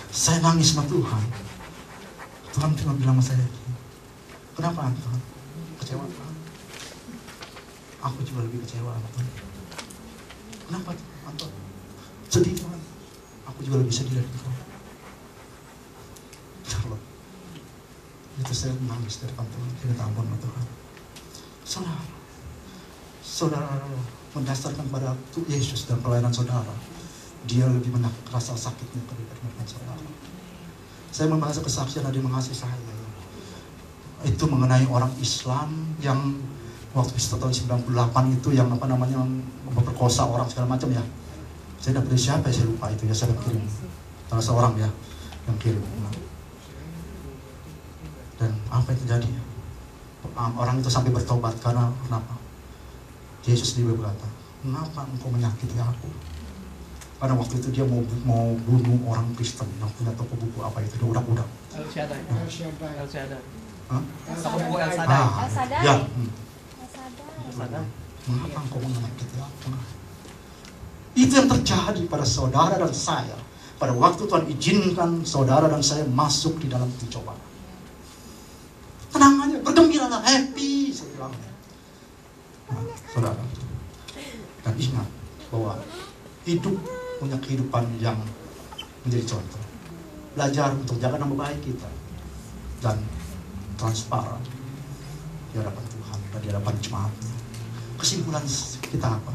saya nangis sama Tuhan. Tuhan cuma bilang sama saya, kenapa Tuhan? Kecewa. aku juga lebih kecewa Tuhan. Kenapa Tuhan? Sedih Tuhan. Aku juga lebih sedih dari Tuhan. Ya Allah. Itu saya menangis dari depan Tuhan. Minta ampun Tuhan. Saudara mendasarkan pada Yesus dan pelayanan saudara, dia lebih rasa sakitnya daripada saudara. Saya membahas kesaksian dari mengasihi saya. Itu mengenai orang Islam yang waktu tahun 98 itu yang memperkosa orang segala macam ya. Saya dapat dari siapa ya, saya lupa itu ya, saya kirim. Salah seorang ya yang kirim. Dan apa yang terjadi? Orang itu sampai bertobat karena kenapa? Yesus dia berkata, kenapa engkau menyakiti aku? Karena waktu itu dia mau bunuh orang Kristen yang punya toko buku apa itu, dia udak-udak. El Shaddai. Toko buku El Shaddai. Ya. Mengapa engkau menyakiti aku? Itu yang terjadi pada saudara dan saya. Pada waktu Tuhan izinkan saudara dan saya masuk di dalam pencobaan. Tenang aja, bergembiralah, happy, saya bilang. Nah, saudara, dan ingat bahwa hidup punya kehidupan yang menjadi contoh. Belajar untuk jaga nama baik kita dan transparan di hadapan Tuhan dan di hadapan jemaatnya. Kesimpulan kita apa?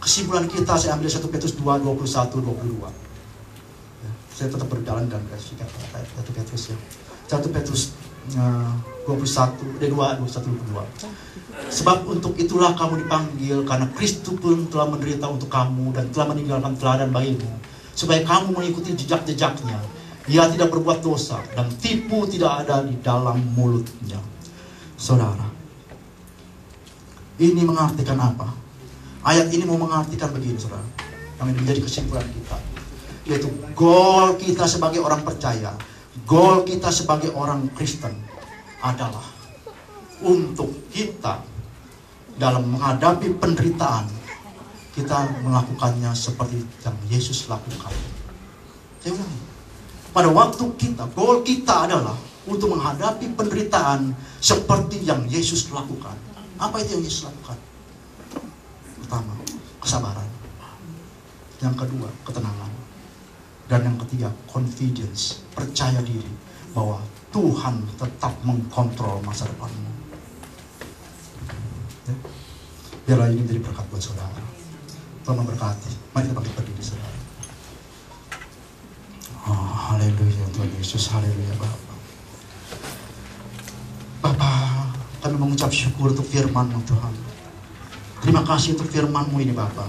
Kesimpulan kita saya ambil 1 Petrus 2, 21, 22. Ya, saya tetap berjalan dan kasih kata 1 Petrus ya. 1 Petrus 21, 22. Sebab untuk itulah kamu dipanggil, karena Kristus pun telah menderita untuk kamu dan telah meninggalkan teladan bagimu, supaya kamu mengikuti jejak-jejaknya. Ia tidak berbuat dosa dan tipu tidak ada di dalam mulutnya. Saudara, ini mengartikan apa? Ayat ini mau mengartikan begini, saudara, yang menjadi kesimpulan kita, yaitu goal kita sebagai orang percaya, goal kita sebagai orang Kristen adalah untuk kita dalam menghadapi penderitaan, kita melakukannya seperti yang Yesus lakukan. Saya ulangi, pada waktu kita, goal kita adalah untuk menghadapi penderitaan seperti yang Yesus lakukan. Apa itu yang Yesus lakukan? Pertama, kesabaran. Yang kedua, ketenangan. Dan yang ketiga, confidence, percaya diri bahwa Tuhan tetap mengkontrol masa depanmu. Ya. Biarlah ini menjadi berkat buat saudara. Tuhan memberkati. Mari kita bangkit berdiri, saudara. Oh, haleluya Tuhan Yesus, haleluya Bapa. Bapa, kami mengucap syukur untuk firman-Mu Tuhan. Terima kasih untuk firman-Mu ini Bapa.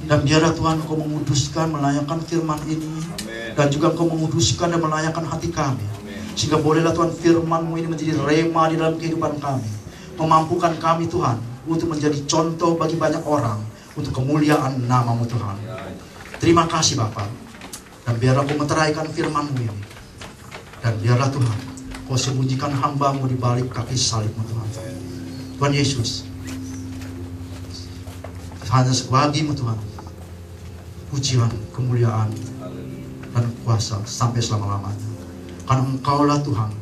Dan biarlah Tuhan Engkau menguduskan, melayangkan firman ini. Amen. Dan juga Engkau menguduskan dan melayangkan hati kami. Amen. Sehingga bolehlah Tuhan firman-Mu ini menjadi rema di dalam kehidupan kami. Memampukan kami Tuhan untuk menjadi contoh bagi banyak orang. Untuk kemuliaan nama-Mu Tuhan. Terima kasih Bapa. Dan biarlah Kau meteraikan firman-Mu ini. Dan biarlah Tuhan Kau sembunyikan hamba-Mu di balik kaki salib-Mu Tuhan. Tuhan Yesus, hanya bagi-Mu Tuhan pujian, kemuliaan, dan kuasa sampai selama-lamanya. Karena Engkaulah Tuhan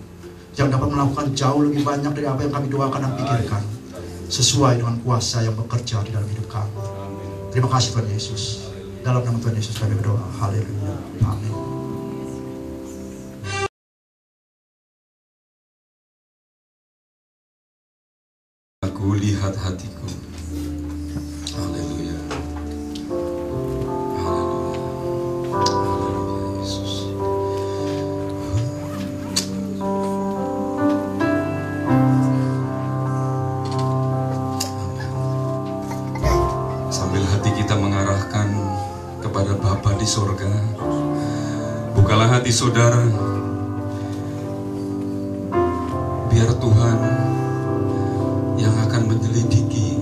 yang dapat melakukan jauh lebih banyak dari apa yang kami doakan dan pikirkan, sesuai dengan kuasa yang bekerja di dalam hidup kami. Terima kasih Tuhan Yesus. Dalam nama Tuhan Yesus kami berdoa. Haleluya. Amin. Aku lihat hatiku. Haleluya. Kepada Bapa di sorga, bukalah hati saudara, biar Tuhan yang akan menyelidiki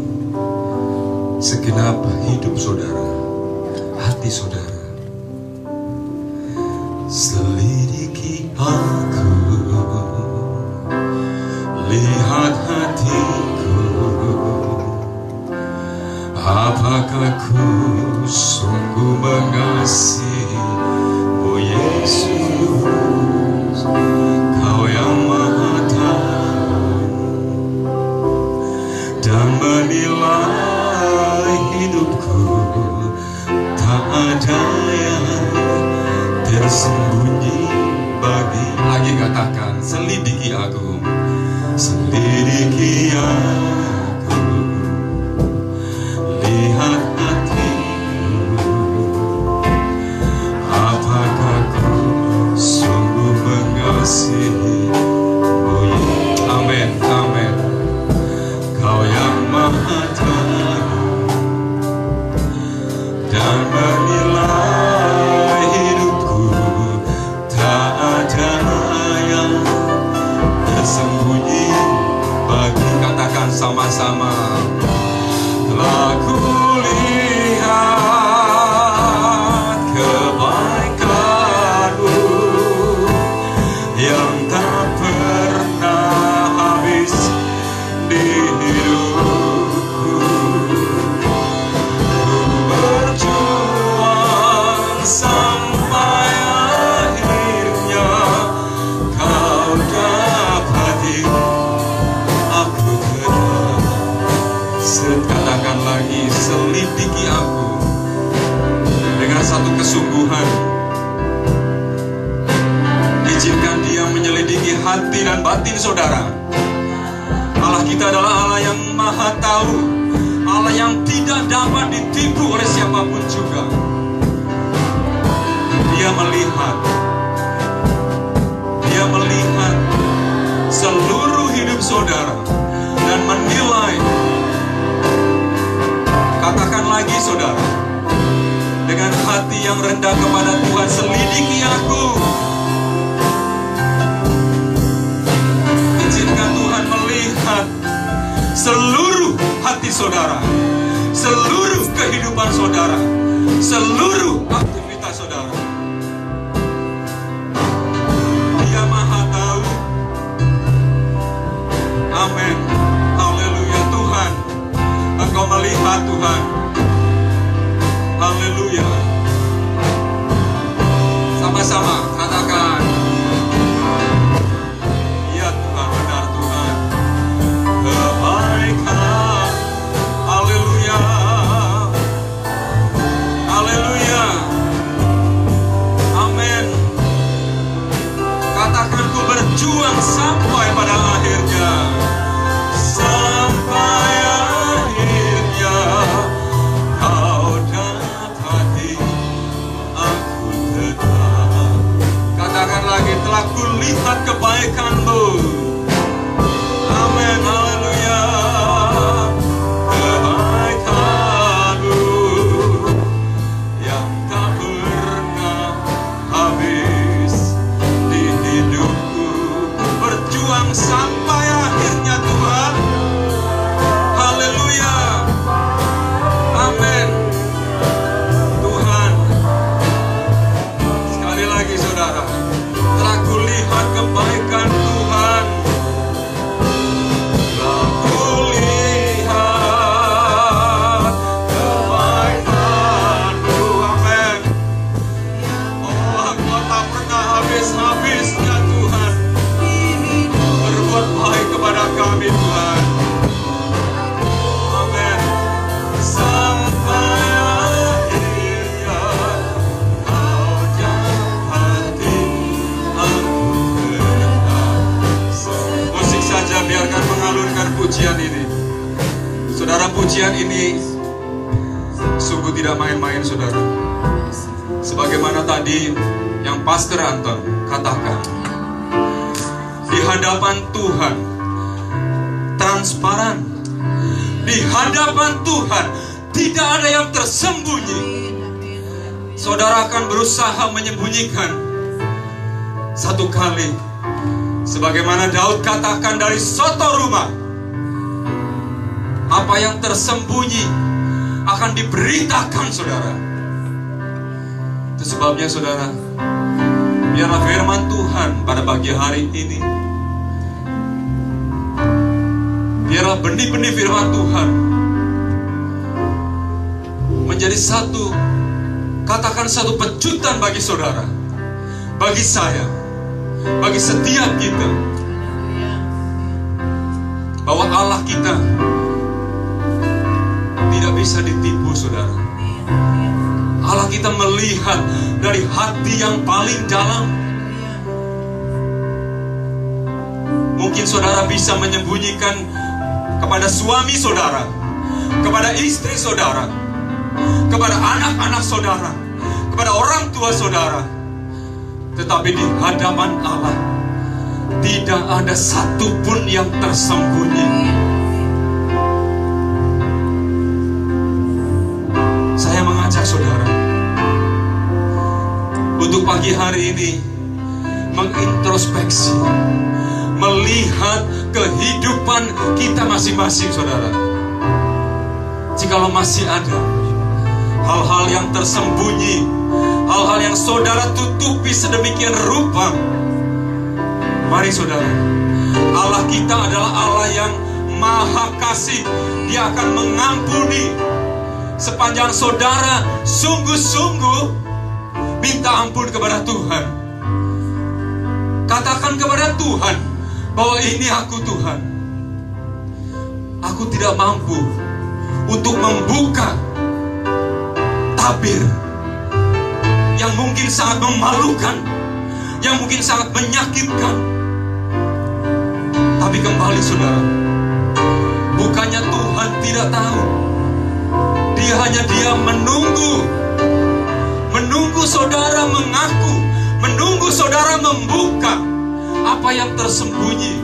segenap hidup saudara, hati saudara. Selidiki aku, lihat hatiku, apakah ku sungguh mengasihi-Mu Yesus, Kau yang Maha Tahu dan menilai hidupku, tak ada yang tersembunyi bagi. Lagi katakan, selidiki aku, selidiki aku, lihat hatiku, apakah ku sungguh mengasihimu. Amin, amin. Kau yang maha tahu dan menilai hidupku, tak ada yang tersembunyi bagi. Katakan sama-sama. Telah kulihat kebaikanmu yang tak pernah habis di hidupku. Ku berjuang sampai akhirnya kau dapati aku tetap. Katakan lagi, selidiki aku dengan satu kesungguhan. Izinkan Dia menyelidiki hati dan batin saudara. Allah kita adalah Allah yang maha tahu, Allah yang tidak dapat ditipu oleh siapapun juga. Dia melihat seluruh hidup saudara dan menilai. Katakan lagi saudara, dengan hati yang rendah kepada Tuhan, selidiki aku. Izinkan Tuhan melihat seluruh hati saudara, seluruh kehidupan saudara, seluruh aktivitas saudara. Dia maha tahu. Amin. Haleluya. Tuhan, Engkau melihat Tuhan. Haleluya. Sama-sama katakan, ya Tuhan, benar Tuhan. Kebaikan. Haleluya. Haleluya. Amin. Katakan, ku berjuang sampai pada akhirnya. Sampai akhirnya kau dapati aku tetap. Katakan lagi, telah kulihat kebaikan-Mu. Amin, haleluya. Kebaikan-Mu yang tak pernah habis di hidupku. Berjuang sampai akhirnya Tuhan. Haleluya. Amin. Tuhan, sekali lagi saudara, telah kulihat kebaikan Tuhan. Telah kulihat kebaikan-Mu. Amin. Oh, Engkau tak pernah habis-habisnya Tuhan berbuat baik kepada kami Tuhan. Amin. Sampai akhirnya kau dapati aku tetap. Musik saja, biarkan mengalunkan pujian ini. Saudara, pujian ini sungguh tidak main-main saudara. Sebagaimana tadi yang Pastor Anton katakan, di hadapan Tuhan transparan. Di hadapan Tuhan tidak ada yang tersembunyi. Saudara akan berusaha menyembunyikan satu kali, sebagaimana Daud katakan, dari soto rumah apa yang tersembunyi akan diberitakan saudara. Itu sebabnya saudara, biarlah firman Tuhan pada pagi hari ini, biarlah benih-benih firman Tuhan menjadi satu, katakan satu pecutan bagi saudara, bagi saya, bagi setiap kita, bahwa Allah kita bisa ditipu, saudara. Allah kita melihat dari hati yang paling dalam. Mungkin saudara bisa menyembunyikan kepada suami saudara, kepada istri saudara, kepada anak-anak saudara, kepada orang tua saudara. Tetapi di hadapan Allah tidak ada satupun yang tersembunyi. Saya mengajak saudara untuk pagi hari ini mengintrospeksi, melihat kehidupan kita masing-masing, saudara. Jikalau masih ada hal-hal yang tersembunyi, hal-hal yang saudara tutupi sedemikian rupa, mari saudara, Allah kita adalah Allah yang Maha Kasih. Dia akan mengampuni sepanjang saudara sungguh-sungguh minta ampun kepada Tuhan. Katakan kepada Tuhan bahwa ini aku, Tuhan. Aku tidak mampu untuk membuka tabir yang mungkin sangat memalukan, yang mungkin sangat menyakitkan. Tapi kembali saudara, bukannya Tuhan tidak tahu. Dia hanya menunggu saudara mengaku, menunggu saudara membuka apa yang tersembunyi.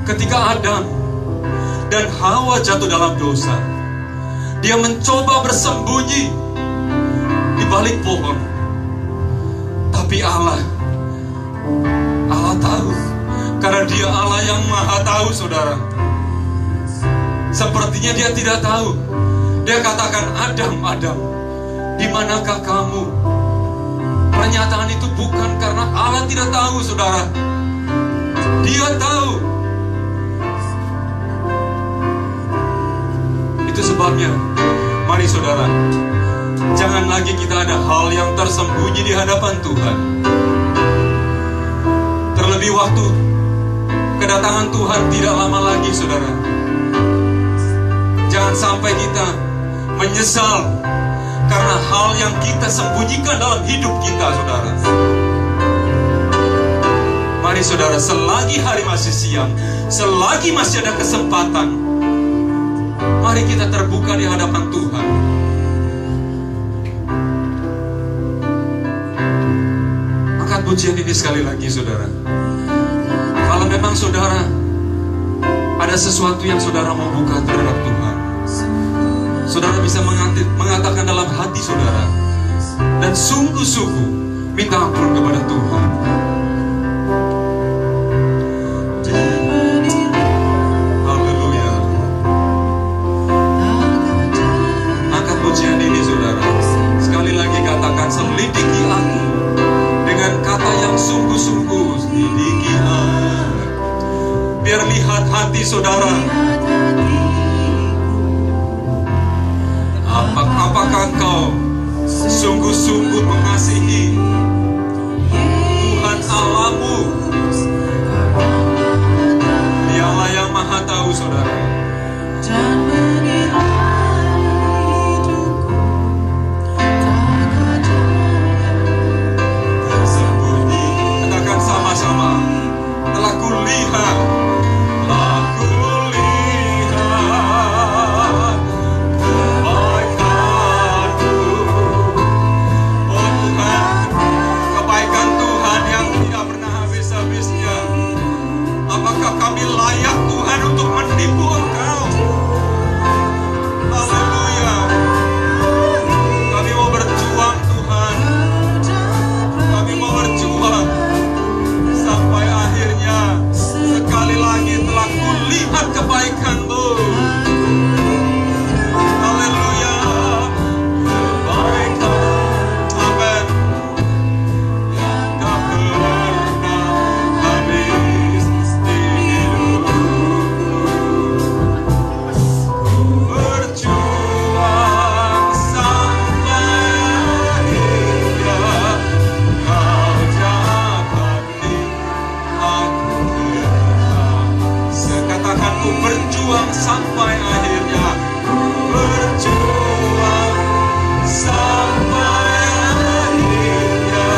Ketika Adam dan Hawa jatuh dalam dosa, dia mencoba bersembunyi di balik pohon. Tapi Allah tahu, karena Dia Allah yang Maha tahu, saudara. Sepertinya Dia tidak tahu. Dia katakan, Adam, Adam, di manakah kamu? Pernyataan itu bukan karena Allah tidak tahu, saudara. Dia tahu. Itu sebabnya, mari saudara, jangan lagi kita ada hal yang tersembunyi di hadapan Tuhan. Terlebih waktu kedatangan Tuhan tidak lama lagi, saudara. Jangan sampai kita menyesal karena hal yang kita sembunyikan dalam hidup kita, saudara. Mari saudara, selagi hari masih siang, selagi masih ada kesempatan, mari kita terbuka di hadapan Tuhan. Angkat pujian ini sekali lagi, saudara. Kalau memang saudara ada sesuatu yang saudara mau buka terhadap Tuhan, saudara bisa mengatakan dalam hati saudara dan sungguh-sungguh minta ampun kepada Tuhan. Haleluya. Angkat pujian ini, saudara. Sekali lagi katakan, selidiki aku dengan kata yang sungguh-sungguh. Selidiki aku. Biar lihat hati saudara. Apakah engkau sungguh-sungguh mengasihi Tuhan Allahmu? Dialah yang Maha tahu, saudara. Tersembunyi, katakan sama-sama. Telah kulihat, kami layak Tuhan untuk menipu Engkau. Haleluya. Kami mau berjuang, Tuhan. Kami mau berjuang sampai akhirnya sekali lagi telah kulihat kebaikan-Mu. Haleluya. Kebaikan. Amin. Yang tak pernah habis. Berjuang sampai akhirnya. berjuang sampai akhirnya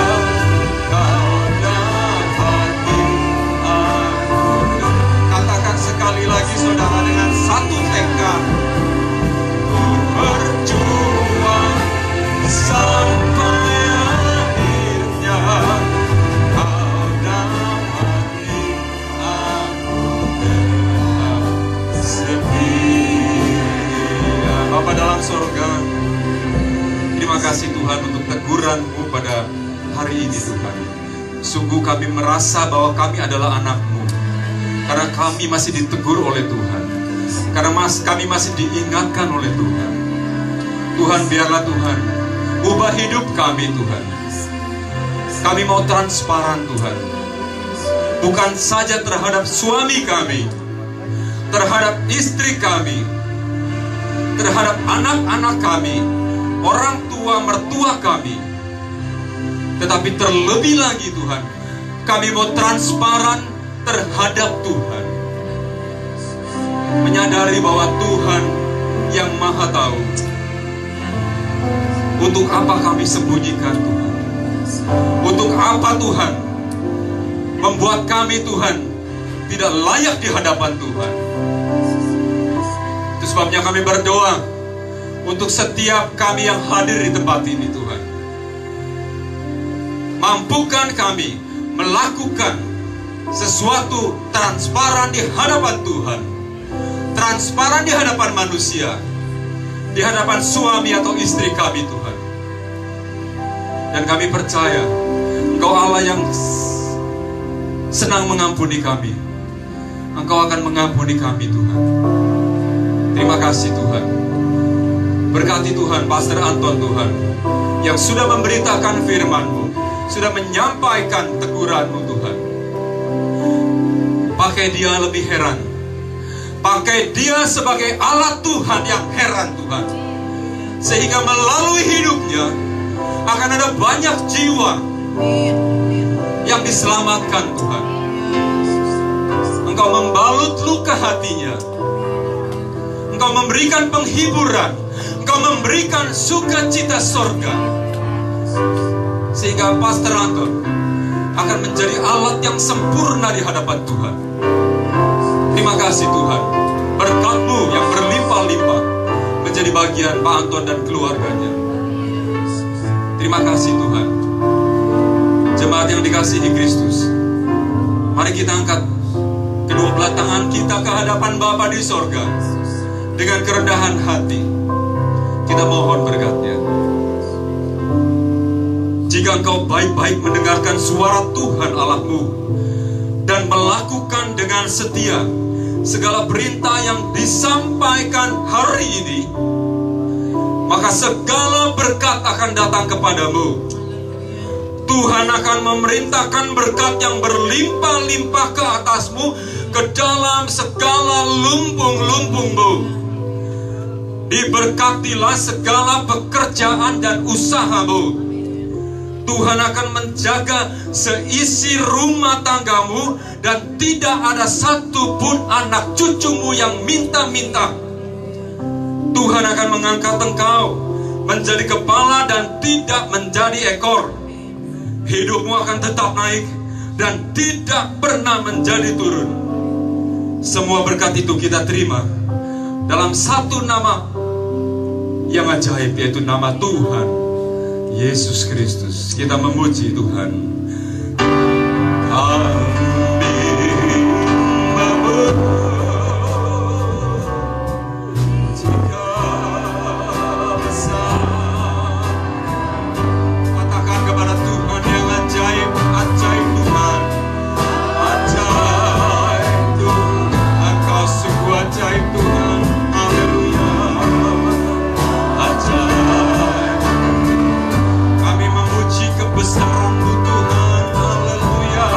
kau dapati aku. Katakan sekali lagi saudara dengan satu tekad. Ku berjuang sampai akhirnya kau dapati aku tetap setia. Bapa dalam surga, terima kasih Tuhan untuk teguran-Mu pada hari ini Tuhan. Sungguh kami merasa bahwa kami adalah anak-Mu, karena kami masih ditegur oleh Tuhan, karena kami masih diingatkan oleh Tuhan. Tuhan, biarlah Tuhan ubah hidup kami Tuhan. Kami mau transparan Tuhan, bukan saja terhadap suami kami, terhadap istri kami, terhadap anak-anak kami, orang tua mertua kami, tetapi terlebih lagi Tuhan, kami mau transparan terhadap Tuhan, menyadari bahwa Tuhan yang Maha Tahu. Untuk apa kami sembunyikan Tuhan? Untuk apa Tuhan membuat kami Tuhan tidak layak di hadapan Tuhan? Itu sebabnya kami berdoa untuk setiap kami yang hadir di tempat ini Tuhan. Mampukan kami melakukan sesuatu transparan di hadapan Tuhan, transparan di hadapan manusia, di hadapan suami atau istri kami Tuhan. Dan kami percaya Engkau Allah yang senang mengampuni kami. Engkau akan mengampuni kami Tuhan. Terima kasih Tuhan. Berkati Tuhan Pastor Anton Tuhan, yang sudah memberitakan firman-Mu, sudah menyampaikan teguran-Mu Tuhan. Pakai dia lebih heran, pakai dia sebagai alat Tuhan yang heran Tuhan, sehingga melalui hidupnya akan ada banyak jiwa yang diselamatkan Tuhan. Engkau membalut luka hatinya, Engkau memberikan penghiburan, Engkau memberikan sukacita sorga, sehingga Pastor Anton akan menjadi alat yang sempurna di hadapan Tuhan. Terima kasih Tuhan, berkat-Mu yang berlimpah-limpah menjadi bagian Pak Anton dan keluarganya. Terima kasih Tuhan. Jemaat yang dikasihi Kristus, mari kita angkat kedua belah tangan kita ke hadapan Bapa di sorga dengan kerendahan hati. Kita mohon berkat-Nya. Jika engkau baik-baik mendengarkan suara Tuhan Allah-Mu dan melakukan dengan setia segala perintah yang disampaikan hari ini, maka segala berkat akan datang kepadamu. Tuhan akan memerintahkan berkat yang berlimpah-limpah ke atasmu, ke dalam segala lumbung-lumbungmu. Diberkatilah segala pekerjaan dan usahamu. Tuhan akan menjaga seisi rumah tanggamu, dan tidak ada satupun anak cucumu yang minta-minta. Tuhan akan mengangkat engkau menjadi kepala dan tidak menjadi ekor. Hidupmu akan tetap naik dan tidak pernah menjadi turun. Semua berkat itu kita terima dalam satu nama yang ajaib, yaitu nama Tuhan Yesus Kristus. Kita memuji Tuhan. Kami memuji kebesaran-Mu Tuhan. Haleluya.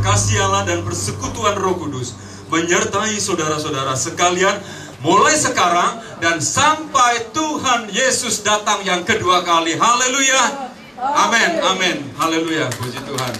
kiranya kasih Allah dan persekutuan Roh Kudus menyertai saudara-saudara sekalian mulai sekarang dan sampai Tuhan Yesus datang yang kedua kali. Haleluya. Amin, amin. Haleluya. Puji Tuhan.